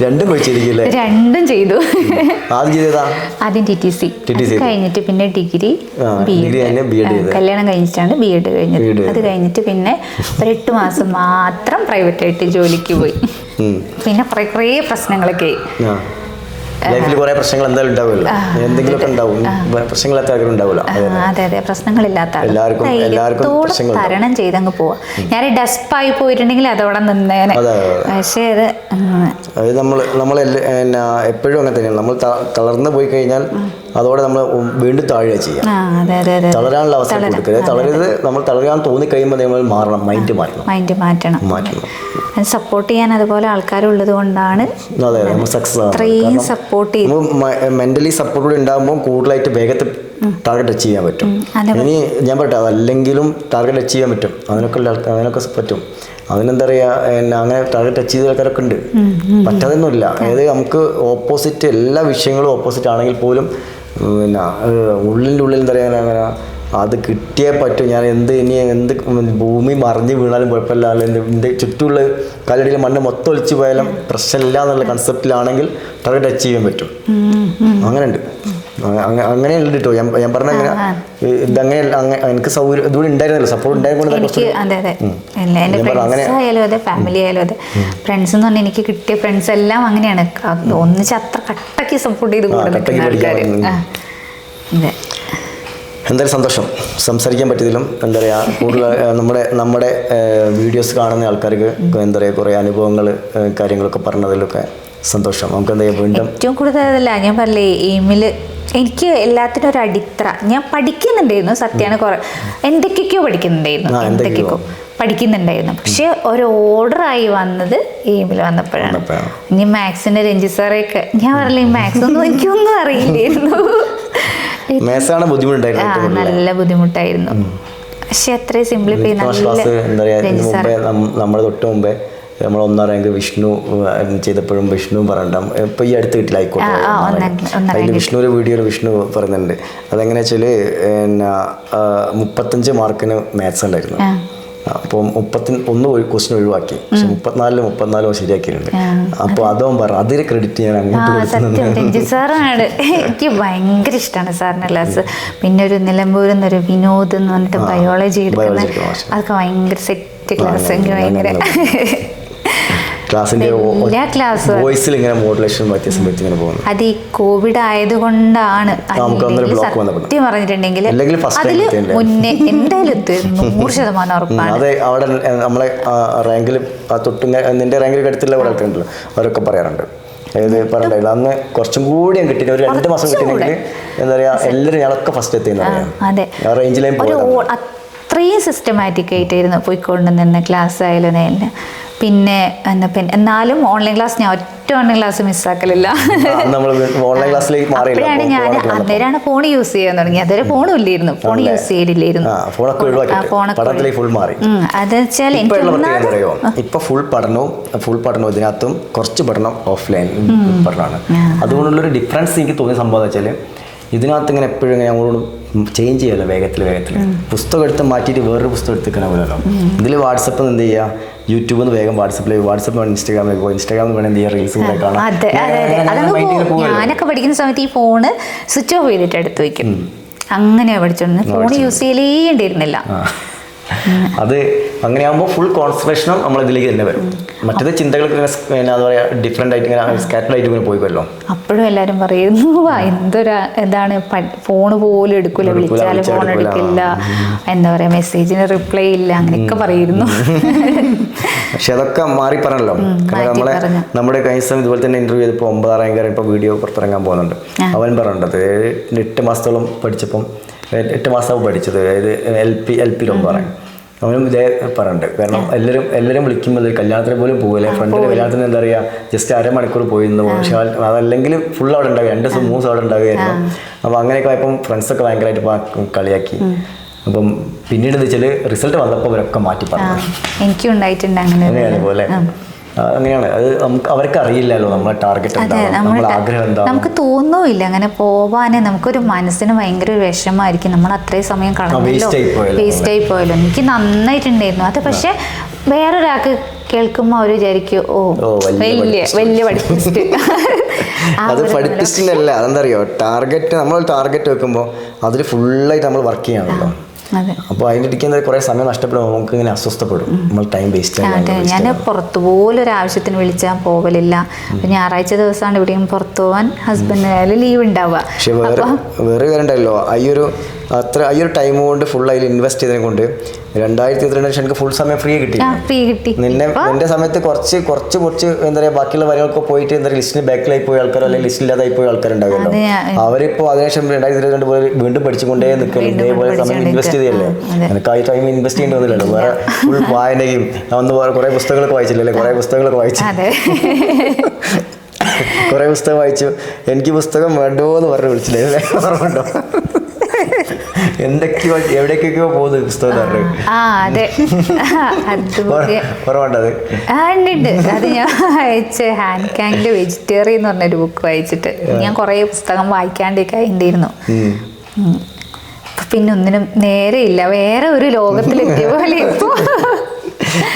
രണ്ടും കഴിച്ചിരിക്കില്ലേ? രണ്ടും ചെയ്തു. ആദ്യം ചെയ്തതാ? ആദ്യം TTC കഴിഞ്ഞിട്ട് പിന്നെ ഡിഗ്രി, കല്യാണം കഴിഞ്ഞിട്ടാണ് B.Ed കഴിഞ്ഞത്. അത് കഴിഞ്ഞിട്ട് പിന്നെ 8 മാസം മാത്രം പ്രൈവറ്റ് ആയിട്ട് ജോലിക്ക് പോയി. പിന്നെ കുറേ പ്രശ്നങ്ങളൊക്കെ ആയി. ലൈഫിൽ കുറെ പ്രശ്നങ്ങൾ എന്തായാലും ഉണ്ടാവുമല്ലോ, എന്തെങ്കിലുമൊക്കെ ഉണ്ടാവും, പ്രശ്നങ്ങളില്ലാത്ത ആൾക്കാരും ഉണ്ടാവില്ല. അതെ അതെ, പ്രശ്നങ്ങളില്ലാത്ത എല്ലാവർക്കും പ്രശ്നങ്ങൾ തരണം ചെയ്തങ്ങ് പോവാ. ഞാൻ ഡെസ്പായി പോയിട്ടുണ്ടെങ്കിൽ അതോടെ നിന്നേനെ. പക്ഷേ അത് നമ്മൾ എപ്പോഴും അങ്ങനെ തന്നെയാണ്. നമ്മൾ തളർന്നു പോയി കഴിഞ്ഞാൽ അതോടെ നമ്മൾ വീണ്ടും താഴുക ചെയ്യാം. തളരാനുള്ള അവസരം കൊടുക്കരുത്. തളരരുത്. നമ്മൾ തളരാൻ തോന്നി കഴിയുമ്പോൾ നമ്മൾ മാറണം, മൈൻഡ് മാറ്റണം. സപ്പോർട്ട് ചെയ്യാൻ അതുപോലെ ആൾക്കാരുള്ളത് കൊണ്ടാണ് ഇത്രയും സപ്പോർട്ട് ചെയ്യും. മെന്റലി സപ്പോർട്ട് ഉണ്ടാകുമ്പോൾ കൂടുതലായിട്ട് വേഗത്തിൽ ടാർഗറ്റ് അച്ചീവ് ചെയ്യാൻ പറ്റും. ഇനി ഞാൻ പറയട്ടെ, അതല്ലെങ്കിലും ടാർഗറ്റ് അച്ചീവ് ചെയ്യാൻ പറ്റും. അതിനൊക്കെ പറ്റും. അതിനെന്താ പറയുക, അങ്ങനെ ടാർഗറ്റ് അച്ചീവ് ചെയ്ത ആൾക്കാരൊക്കെ ഉണ്ട്. പറ്റാതൊന്നുമില്ല. അതായത് നമുക്ക് ഓപ്പോസിറ്റ് എല്ലാ വിഷയങ്ങളും ഓപ്പോസിറ്റ് ആണെങ്കിൽ പോലും ഉള്ളിൻ്റെ എന്താ പറയുക, അങ്ങനെ അത് കിട്ടിയേ പറ്റും. ഞാൻ എന്ത് ഭൂമി മറിഞ്ഞ് വീണാലും കുഴപ്പമില്ല, അല്ലെങ്കിൽ എൻ്റെ ചുറ്റുമുള്ള കാലടിയിൽ മണ്ണ് മൊത്തം ഒളിച്ചു പോയാലും പ്രശ്നമില്ല എന്നുള്ള കൺസെപ്റ്റിലാണെങ്കിൽ ടാർഗറ്റ് അച്ചീവ് ചെയ്യാൻ പറ്റും. അങ്ങനെ ഉണ്ട്. അങ്ങനെയുണ്ട് കേട്ടോ. ഞാൻ പറഞ്ഞ ഇതങ്ങനെയല്ല. എനിക്ക് സൗകര്യം ഇതുകൂടി ഉണ്ടായിരുന്നല്ലോ, സപ്പോർട്ട് ഉണ്ടായതുകൊണ്ട് ഫാമിലി ആയാലും അതെ, ഫ്രണ്ട്സ് എന്ന് പറഞ്ഞാൽ എനിക്ക് കിട്ടിയ ഫ്രണ്ട്സ് എല്ലാം അങ്ങനെയാണ്. ഒന്നിച്ച് അത്ര കട്ടക്ക് സപ്പോർട്ട് ചെയ്ത് എന്തായാലും സന്തോഷം സംസാരിക്കാൻ പറ്റിയതിലും. എന്താ പറയുക, കൂടുതൽ നമ്മുടെ വീഡിയോസ് കാണുന്ന ആൾക്കാർക്ക് എന്താ പറയുക, കുറേ അനുഭവങ്ങൾ കാര്യങ്ങളൊക്കെ പറഞ്ഞതിലൊക്കെ സന്തോഷം. നമുക്ക് എന്താ ചെയ്യുക, വീണ്ടും ഏറ്റവും കൂടുതലല്ല ഞാൻ പറഞ്ഞില്ലേ, എയിമിൽ എനിക്ക് എല്ലാത്തിനും ഒരു അടിത്തറ. ഞാൻ പഠിക്കുന്നുണ്ടായിരുന്നു, സത്യമാണ്. കുറെ എന്തൊക്കെയൊക്കെയോ പഠിക്കുന്നുണ്ടായിരുന്നു. പക്ഷെ ഒരു ഓർഡറായി വന്നത് എയിമിൽ വന്നപ്പോഴാണ്. ഇനി മാത്സിന്റെ രഞ്ജിത് സാറൊക്കെ ഞാൻ പറഞ്ഞില്ലേ, മാത്സ് ഒന്നും എനിക്കൊന്നും അറിയില്ലായിരുന്നു. നല്ല ബുദ്ധിമുട്ടായിരുന്നു. പക്ഷെ അത്രയും സിംപ്ലിഫൈ നമ്മുടെ തൊട്ട് മുമ്പേ നമ്മൾ 1ാം റാങ്ക് വിഷ്ണു ചെയ്തപ്പോഴും വിഷ്ണു പറയണ്ട, ഇപ്പൊ ഈ അടുത്ത് കിട്ടില്ല ആയിക്കോട്ടെ, അതിൽ വിഷ്ണുവിന്റെ വീഡിയോയിൽ വിഷ്ണു പറയുന്നുണ്ട്. അതെങ്ങനെയാ വെച്ചാല് 35 മാർക്കിന് മാത്സ് ഉണ്ടായിരുന്നു. അപ്പോൾ 31 ക്വസ്റ്റ്യൻ ഒഴിവാക്കി, പക്ഷെ 34 ശരിയാക്കിയിട്ടുണ്ട്. അപ്പോൾ അതും പറഞ്ഞു, അതിന് ക്രെഡിറ്റ് ഞാൻ അങ്ങോട്ട് സാറാണ്. എനിക്ക് ഭയങ്കര ഇഷ്ടമാണ് സാറിന്റെ ക്ലാസ്. പിന്നെ ഒരു നിലമ്പൂരിൽ നിന്നൊരു വിനോദ് എന്ന് പറഞ്ഞിട്ട് ബയോളജി എടുക്കുന്ന, അതൊക്കെ ഭയങ്കര സെറ്റ് ക്ലാസ്. എനിക്ക് ഭയങ്കര ക്ലാസ്സിന്റെ വോയിസിൽ ഇങ്ങനെ മോഡുലേഷൻ വ്യത്യാസം പറ്റി ഇങ്ങനെ പോകുന്നു. അത് ഈ കോവിഡ് ആയതുകൊണ്ടാണ്. സത്യം പറഞ്ഞിട്ടുണ്ടെങ്കിൽ അതില് മുന്നേ എന്തായാലും 100% ഉറപ്പാണ്. അതെ, അവിടെ നമ്മളെ റാങ്കിൽ നിന്റെ റാങ്കിൽ അടുത്തുള്ള കുറെ ആൾക്കാരുണ്ടല്ലോ, അവരൊക്കെ പറയാറുണ്ട്. അതായത് പറയണ്ടായില്ല, അന്ന് കുറച്ചും കൂടി ഞാൻ കിട്ടിയിട്ട് ഒരു 2 മാസം കിട്ടിയെങ്കിൽ എന്താ പറയാ, എല്ലാവരും ഞങ്ങളൊക്കെ ഫസ്റ്റ് എത്തിയെന്ന് റേഞ്ചിലേയും അത്രയും സിസ്റ്റമാറ്റിക് ആയിട്ടായിരുന്നു പോയിക്കൊണ്ടുനിന്ന് ക്ലാസ് ആയാലും തന്നെ. പിന്നെ എന്നാലും ഓൺലൈൻ ക്ലാസ് ഞാൻ ഒറ്റ ഓൺലൈൻ ക്ലാസ് മിസ്സാക്കലില്ല. അപ്പോഴാണ് ഞാൻ അന്നേരമാണ് ഫോൺ യൂസ് ചെയ്യാൻ തുടങ്ങി. അതുവരെ ഫോണും ഇല്ലായിരുന്നു, ഫോൺ യൂസ് ചെയ്തില്ലായിരുന്നു. അത് വെച്ചാൽ ഇപ്പൊ ഫുൾ പഠനവും ഇതിനകത്തും കുറച്ച് പഠനം ഓഫ്ലൈൻ പഠനമാണ്. അതുകൊണ്ടുള്ളൊരു ഡിഫറൻസ് എനിക്ക് തോന്നിയ സംഭവം എന്ന് വെച്ചാൽ, ഇതിനകത്ത് ഇങ്ങനെ എപ്പോഴും ഞങ്ങളോട് ചേഞ്ച് ചെയ്യല്ലോ വേഗത്തിൽ. പുസ്തകം എടുത്ത് മാറ്റിയിട്ട് വേറൊരു പുസ്തകം എടുത്തിരിക്കണ പോലല്ലോ. ഇതിൽ വാട്സപ്പ് എന്ത് ചെയ്യുക, യൂട്യൂബിൽ നിന്ന് വേഗം വാട്സപ്പ് ഇൻസ്റ്റാഗ്രാമിൽ പോകും, ഇൻസ്റ്റാഗ്രാമിൽ വേണം എന്ത് ചെയ്യുക, റീൽസ് കൂടെ കാണാം. ഞാനൊക്കെ പഠിക്കുന്ന സമയത്ത് ഈ ഫോണ് സ്വിച്ച് ഓഫ് ചെയ്തിട്ട് എടുത്ത് വയ്ക്കും. അങ്ങനെയാണ് പഠിച്ചോണ്ട് ഫോൺ യൂസ് ചെയ്യലേണ്ടിയിരുന്നില്ല. അത് അങ്ങനെയാകുമ്പോൾ ഫുൾ കോൺസെൻട്രേഷനും നമ്മൾ ഇതിലേക്ക് തന്നെ വരും. മറ്റേത് ചിന്തകൾക്ക് എന്താ പറയുക, ഡിഫറെൻ്റ് ആയിട്ട് ഇങ്ങനെ സ്കാറ്റർഡ് ആയിട്ട് ഇങ്ങനെ പോയിക്കല്ലോ. അപ്പോഴും എല്ലാവരും പറയുന്നു എന്താണ് ഫോണ് പോലും എടുക്കില്ല, വിളിച്ചാൽ ഫോൺ എടുക്കില്ല, എന്താ പറയുക, മെസ്സേജിന് റിപ്ലൈ ഇല്ല, അങ്ങനെയൊക്കെ പറയുന്നു. പക്ഷെ അതൊക്കെ മാറി പറഞ്ഞല്ലോ. കാരണം നമ്മുടെ കഴിഞ്ഞ സമയം ഇതുപോലെ തന്നെ ഇന്റർവ്യൂ ചെയ്തപ്പോൾ 9ാം റാങ്കുകാരൻ ഇപ്പോൾ വീഡിയോ പുറത്തിറങ്ങാൻ പോകുന്നുണ്ട്. അവൻ പറഞ്ഞിട്ടത് 8 മാസത്തോളം പഠിച്ചപ്പം 8 മാസമാവും പഠിച്ചത്. അതായത് എൽ പിയിലൊന്നും പറയും. അവനും ഇതേ പറയുന്നുണ്ട്. കാരണം എല്ലാവരും വിളിക്കുമ്പോൾ കല്യാണത്തിന് പോലും പോകില്ല. ഫ്രണ്ടിൻ്റെ കല്യാണത്തിന് എന്താ പറയുക, ജസ്റ്റ് അരമണിക്കൂർ പോയിരുന്നു. പക്ഷെ അതല്ലെങ്കിൽ ഫുൾ അവിടെ ഉണ്ടാവുക, 2 ദിവസം 3 ദിവസം അവിടെ ഉണ്ടാവുകയായിരുന്നു. അപ്പോൾ അങ്ങനെയൊക്കെ ആയപ്പം ഫ്രണ്ട്സൊക്കെ ഭയങ്കരമായിട്ട് കളിയാക്കി. അപ്പം പിന്നീട് എന്താ വെച്ചാൽ റിസൾട്ട് വന്നപ്പോൾ അവരൊക്കെ മാറ്റി പറഞ്ഞു. എനിക്കും ഉണ്ടായിട്ടുണ്ട് അങ്ങനെ പോലെ. അങ്ങനെയാണ് അത്. അവർക്ക് അറിയില്ലല്ലോ നമ്മളെ ടാർഗറ്റ് എന്താണ്, നമ്മളെ ആഗ്രഹം എന്താണ്. നമുക്ക് തോന്നുന്നില്ല അങ്ങനെ പോവാന്. നമുക്കൊരു മനസ്സിന് ഭയങ്കര ഒരു വിഷമമായിരിക്കും. നമ്മൾ അത്രയും സമയം കളഞ്ഞല്ലോ, വേസ്റ്റ് ആയി പോയല്ലോ. എനിക്ക് നന്നായിട്ടുണ്ടായിരുന്നു അത്. പക്ഷെ വേറൊരാൾക്ക് കേൾക്കുമ്പോൾ അവർ വിചാരിക്കും, വലിയ പഠിപ്പിസ്റ്റ്. അത് പഠിപ്പിസ്റ്റിൻ്റെ അല്ല, അതെന്താ അറിയോ, നമ്മൾ ടാർഗറ്റ് വെക്കുമ്പോൾ അതിൽ ഫുള്ളായിട്ട് നമ്മൾ വർക്ക് ചെയ്യാണല്ലോ. അതെ. അപ്പോൾ അതിൻ്റെ ഇടയ്ക്ക് കുറേ സമയം നഷ്ടപ്പെടും, നമുക്ക് ഇങ്ങനെ അസ്വസ്ഥപ്പെടും, നമ്മൾ ടൈം വേസ്റ്റ് അതെ, ഞാൻ പുറത്തു പോലും ഒരു ആവശ്യത്തിന് വിളിച്ചാൽ പോകലില്ല. ഞായറാഴ്ച ദിവസമാണ് എവിടെയും പുറത്തു പോകാൻ ഹസ്ബൻഡിനായാലും ലീവ് ഉണ്ടാവുക. പക്ഷെ വേറെ കാര്യമുണ്ടല്ലോ, ഈ ഒരു ടൈം കൊണ്ട് ഫുൾ അതിൽ ഇൻവെസ്റ്റ് ചെയ്തതിനെ കൊണ്ട് 2022 എനിക്ക് ഫുൾ സമയം ഫ്രീ കിട്ടി. നിന്റെ സമയത്ത് കുറച്ച് എന്താ പറയുക, ബാക്കിയുള്ള കാര്യങ്ങളൊക്കെ പോയിട്ട് എന്താ ലിസ്റ്റിന് ബാക്കിലായി പോയ ആൾക്കാരോ അല്ലെങ്കിൽ ലിസ്റ്റില്ലാതായി പോയ ആൾക്കാരുണ്ടാവുമല്ലോ. അവരിപ്പോൾ അതിനുശേഷം 2022 പോലെ വീണ്ടും പഠിച്ചുകൊണ്ടേ നിൽക്കുക, ഇതേപോലെ സമയം ഇൻവെസ്റ്റ് ചെയ്തല്ലേ. എനിക്ക് ആ ടൈം ഇൻവെസ്റ്റ് ചെയ്യേണ്ടി വന്നില്ലല്ലോ. വേറെ ഫുൾ വായനയും കുറേ പുസ്തകങ്ങളൊക്കെ വായിച്ചില്ലല്ലേ, കുറേ പുസ്തകങ്ങളൊക്കെ വായിച്ചു, കുറേ പുസ്തകം വായിച്ചു. എനിക്ക് പുസ്തകം വേണ്ടോ എന്ന് പറഞ്ഞ് വിളിച്ചില്ലേ, ഓർമ്മയുണ്ടോ? എവിടേക്കൊക്കെയോ പോകുന്നു പുസ്തകം പറഞ്ഞു. ഓർമ്മയുണ്ടത്? അത് ഞാൻ വായിച്ച് ഹാൻഡ് കാങ്ങിന്റെ വെജിറ്റേറിയൻ എന്ന് പറഞ്ഞൊരു ബുക്ക് വായിച്ചിട്ട് ഞാൻ കുറേ പുസ്തകം വായിക്കാണ്ടൊക്കെ ഉണ്ടായിരുന്നു. പിന്നെ ഒന്നിനും നേരെയില്ല, വേറെ ഒരു ലോകത്തിലെത്തിയ പോലെ ഇപ്പോ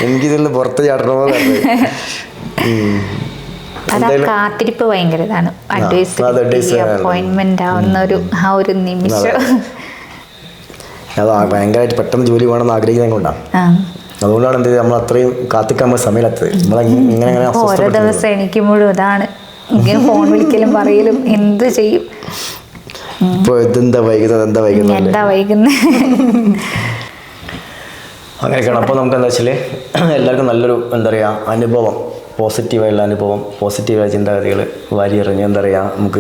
എനിക്കിതിൽ പുറത്ത് ചാടണമോ. അതാ കാത്തിരിപ്പ് ഭയങ്കര ഇതാണ്. അഡ്വൈസ് അപ്പോയിന്റ്മെന്റ് ആവുന്ന ഒരു നിമിഷം അത് ഭയങ്കരമായിട്ട് പെട്ടെന്ന് ജോലി വേണമെന്ന് ആഗ്രഹിക്കുന്നത് കൊണ്ടാണ്. അതുകൊണ്ടാണ് എന്ത് നമ്മൾ അത്രയും കാത്തിക്കാൻ സമയത്തത്. ഇങ്ങനെ ഓരോ ദിവസം എണീക്കുമ്പോഴും ഇതാണ്, ഇങ്ങനെ ഫോൺ വിളിക്കലും പറയലും എന്ത് ചെയ്യും. എന്താ വൈകുന്നത് അങ്ങനെയൊക്കെയാണ്. അപ്പോൾ നമുക്ക് എന്താ വെച്ചാൽ എല്ലാവർക്കും നല്ലൊരു എന്താ പറയുക അനുഭവം, പോസിറ്റീവായുള്ള അനുഭവം, പോസിറ്റീവായ ചിന്താഗതികൾ വാരിയെറിഞ്ഞ് എന്താ പറയുക നമുക്ക്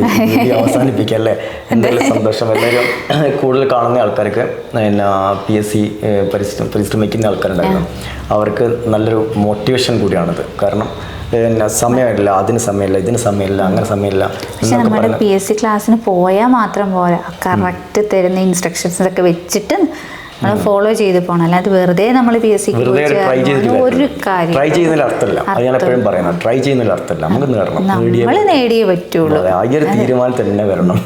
അവസാനിപ്പിക്കാം അല്ലേ. എന്തായാലും സന്തോഷം. എല്ലാവരും കൂടുതൽ കാണുന്ന ആൾക്കാർക്ക് പിന്നെ PSC പരിശ്രമിക്കുന്ന ആൾക്കാരുണ്ടായിരുന്നു, അവർക്ക് നല്ലൊരു മോട്ടിവേഷൻ കൂടിയാണിത്. കാരണം പിന്നെ സമയമില്ല, അതിന് സമയമില്ല, ഇതിന് സമയമില്ല, അങ്ങനെ സമയമില്ല. പക്ഷെ നമ്മുടെ PSC ക്ലാസ്സിന് പോയാൽ മാത്രം പോരാ, കറക്റ്റ് തരുന്ന ഇൻസ്ട്രക്ഷൻസൊക്കെ വെച്ചിട്ട് നമ്മൾ ഫോളോ ചെയ്ത് പോകണം. അല്ലാതെ വെറുതെ നമ്മൾ PSC ഒരു കാര്യം ട്രൈ ചെയ്യുന്നതിൽ അർത്ഥമില്ല. അത് ഞാൻ എപ്പോഴും പറയുന്നത്, ട്രൈ ചെയ്യുന്നതിൽ അർത്ഥമില്ല. നമുക്ക് നേടണം, നമ്മൾ നേടിയേ പറ്റുള്ളൂ. ആ ഒരു തീരുമാനം തന്നെ വരണം.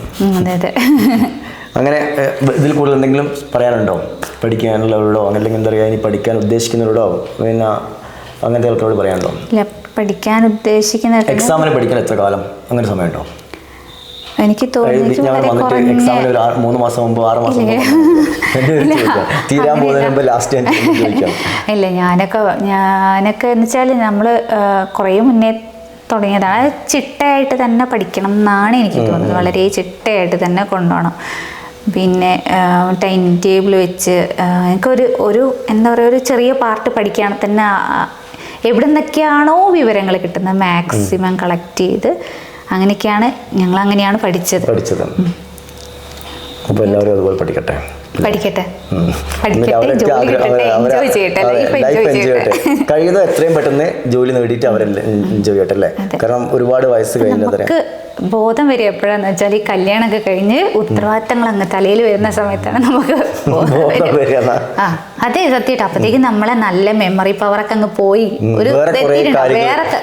അതെ. അങ്ങനെ ഇതിൽ കൂടുതൽ എന്തെങ്കിലും പറയാനുണ്ടോ? പഠിക്കാനുള്ളവരോടോ അല്ലെങ്കിൽ എന്താ പറയുക, ഇനി പഠിക്കാൻ ഉദ്ദേശിക്കുന്നവരോടോ പിന്നെ അങ്ങനത്തെ ആൾക്കാരോട് പറയാനുണ്ടോ? പഠിക്കാൻ ഉദ്ദേശിക്കുന്ന എക്സാമിന് പഠിക്കാൻ എത്ര കാലം അങ്ങനെ സമയമുണ്ടോ? എനിക്ക് തോന്നുന്നു എക്സാമിന് ഒരു 3 മാസം മുമ്പ് 6 മാസം തീരാൻ പോകുന്നതിന് മുമ്പ് ലാസ്റ്റ് ചോദിക്കാം. ഇല്ല, ഞാനൊക്കെ എന്ന് വെച്ചാൽ നമ്മൾ കുറേ മുന്നേ തുടങ്ങിയതാണ്. ചിട്ടയായിട്ട് തന്നെ പഠിക്കണം എന്നാണ് എനിക്ക് തോന്നുന്നത്. വളരെ ചിട്ടയായിട്ട് തന്നെ കൊണ്ടുപോകണം. പിന്നെ ടൈം ടേബിൾ വെച്ച് എനിക്കൊരു എന്താ പറയുക, ഒരു ചെറിയ പാർട്ട് പഠിക്കുകയാണെങ്കിൽ തന്നെ എവിടെ നിന്നൊക്കെയാണോ വിവരങ്ങൾ കിട്ടുന്നത് മാക്സിമം കളക്ട് ചെയ്ത് ഞങ്ങളങ്ങനെയാണ് പഠിച്ചത്. അപ്പോൾ എല്ലാവരും അതുപോലെ പഠിക്കട്ടെ. കഴിയുന്ന എത്രയും പെട്ടെന്ന് ജോലി നേടിയിട്ട് അവരെല്ലാം എൻജോയ് ചെയ്യട്ടെ അല്ലേ. കാരണം ഒരുപാട് വയസ്സ് കഴിഞ്ഞാൽ ബോധം വരിക എപ്പോഴാന്ന് വെച്ചാൽ ഈ കല്യാണമൊക്കെ കഴിഞ്ഞ് ഉത്തരവാദിത്തങ്ങൾ അങ്ങ് തലയിൽ വരുന്ന സമയത്താണ് നമുക്ക് അതെ സത്യമായിട്ട്. അപ്പത്തേക്കും നമ്മളെ നല്ല മെമ്മറി പവറൊക്കെ അങ്ങ് പോയി ഒരു വേറെ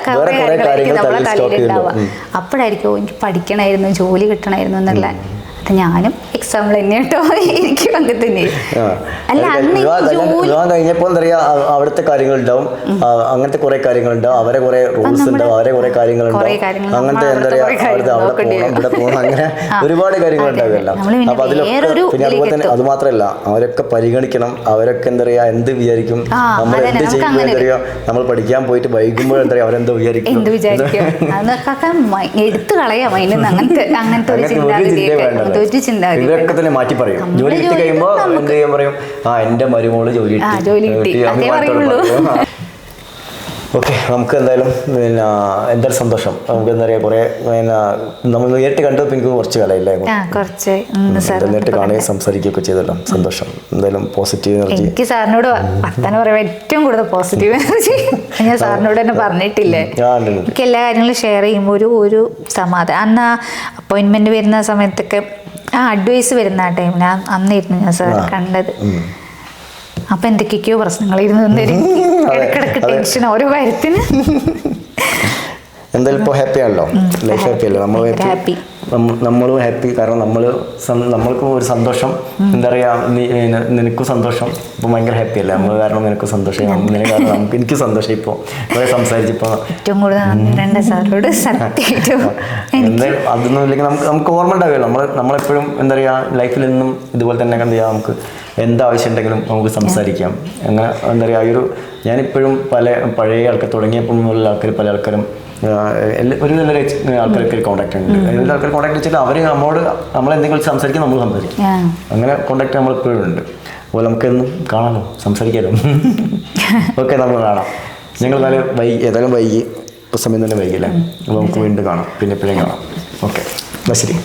നമ്മളെ തലയിലുണ്ടാവുക. അപ്പോഴായിരിക്കും എനിക്ക് പഠിക്കണമായിരുന്നു, ജോലി കിട്ടണമായിരുന്നു എന്നുള്ള. ഞാനും എക്സാമ്പിൾ തന്നെ കേട്ടോ, എനിക്കും അങ്ങനെ തന്നെ. അല്ല വിവാഹം കഴിഞ്ഞപ്പോൾ എന്താ പറയാ, അവിടുത്തെ കാര്യങ്ങളുണ്ടാവും, അങ്ങനത്തെ കുറെ കാര്യങ്ങളുണ്ടാവും, അവരെ കുറെ റൂൾസ് ഉണ്ടാവും, അവരെ കുറെ കാര്യങ്ങളുണ്ടാവും, അങ്ങനത്തെ എന്താ പറയാ അവിടെ പോകണം ഇവിടെ പോകണം, അങ്ങനെ ഒരുപാട് കാര്യങ്ങൾ ഉണ്ടാവുമല്ലോ. അപ്പൊ അതിലൊക്കെ പിന്നെ അതുപോലെ തന്നെ അത് മാത്രമല്ല, അവരൊക്കെ പരിഗണിക്കണം. അവരൊക്കെ എന്താ പറയാ എന്ത് വിചാരിക്കും, നമ്മൾ എന്ത് ചെയ്യുമ്പോൾ എന്താ പറയാ, നമ്മൾ പഠിക്കാൻ പോയിട്ട് വൈകുമ്പോൾ എന്താ പറയാ അവരെന്തോ വിചാരിക്കും, എടുത്തു കളയാം. അങ്ങനത്തെ ഒരു ചിന്താഗതി ഇതൊക്കെ തന്നെ മാറ്റി പറയും. ജോലി കിട്ടി കഴിയുമ്പോൾ എന്ത് ചെയ്യാൻ പറയും, എന്റെ മരുമോള് ജോലി കിട്ടി. ഓക്കെ, നമുക്ക് എന്തായാലും പിന്നെ എന്തായാലും സന്തോഷം. നമുക്ക് എന്താ പറയുക, കുറെ നമ്മൾ നേരിട്ട് കണ്ടപ്പോൾ എനിക്ക് കുറച്ച് കാലമില്ലേ, നേരിട്ട് കാണുകയും സംസാരിക്കുകയൊക്കെ ചെയ്തല്ലോ. സന്തോഷം. എന്തായാലും പോസിറ്റീവ് എനർജി. എനിക്ക് സാറിനോട് വർത്താനം പറയുമ്പോൾ ഏറ്റവും കൂടുതൽ പോസിറ്റീവ് എനർജി ഞാൻ സാറിനോട് തന്നെ പറഞ്ഞിട്ടില്ലേ. എനിക്ക് എല്ലാ കാര്യങ്ങളും ഷെയർ ചെയ്യുമ്പോൾ ഒരു സമാധാനം. അന്ന് അപ്പോയിൻമെന്റ് വരുന്ന സമയത്തൊക്കെ അഡ്വൈസ് വരുന്ന ആ ടൈമിൽ അന്നായിരുന്നു ഞാൻ സാർ കണ്ടത്. അപ്പൊ എന്തൊക്കെയോ പ്രശ്നങ്ങളായിരുന്നു, ഇടക്കിടക്ക് ടെൻഷൻ ഓരോ കാര്യത്തിന്. എന്തായാലും ഇപ്പോൾ ഹാപ്പി ആണല്ലോ, ലൈഫ് ഹാപ്പി അല്ലേ, നമ്മൾ ഹാപ്പി. നമ്മളും ഹാപ്പി. കാരണം നമ്മൾക്കും ഒരു സന്തോഷം, എന്താ പറയുക, നിനക്കും സന്തോഷം. ഇപ്പം ഭയങ്കര ഹാപ്പി അല്ലേ നമ്മൾ, കാരണം നിനക്കും സന്തോഷം, നിനക്ക് കാരണം എനിക്ക് സന്തോഷം. ഇപ്പോൾ കുറേ സംസാരിച്ചപ്പോൾ ഏറ്റവും കൂടുതൽ സാറോട് എന്തായാലും അതൊന്നും ഇല്ലെങ്കിൽ നമുക്ക് ഓർമ്മ ഉണ്ടാവുമല്ലോ. നമ്മളെപ്പോഴും എന്താ പറയുക ലൈഫിൽ നിന്നും ഇതുപോലെ തന്നെ എന്ത് ചെയ്യാം, നമുക്ക് എന്താവശ്യം ഉണ്ടെങ്കിലും നമുക്ക് സംസാരിക്കാം. അങ്ങനെ എന്താ പറയുക, ഈ ഒരു ഞാനിപ്പോഴും പഴയ ആൾക്കാർ തുടങ്ങിയപ്പോൾ ഉള്ള ആൾക്കാർ പല ആൾക്കാരും ഒരു നല്ല ആൾക്കാർക്ക് കോൺടാക്ട് ഉണ്ട്. എല്ലാ ആൾക്കാർ കോൺടാക്ട് വെച്ചിട്ട് അവർ നമ്മളെന്തെങ്കിലും സംസാരിക്കും, നമ്മൾ സംസാരിക്കും. അങ്ങനെ കോൺടാക്ട് നമ്മളിപ്പോഴും ഉണ്ട്. അപ്പോൾ നമുക്കെന്നും കാണാമല്ലോ, സംസാരിക്കാമല്ലോ. ഓക്കെ, നമ്മൾ കാണാം. ഞങ്ങൾ ഏതായാലും വൈകി, സമയം തന്നെ വൈകില്ലേ. അപ്പോൾ നമുക്ക് വീണ്ടും കാണാം, പിന്നെ എപ്പോഴും കാണാം. ഓക്കെ, ശരി.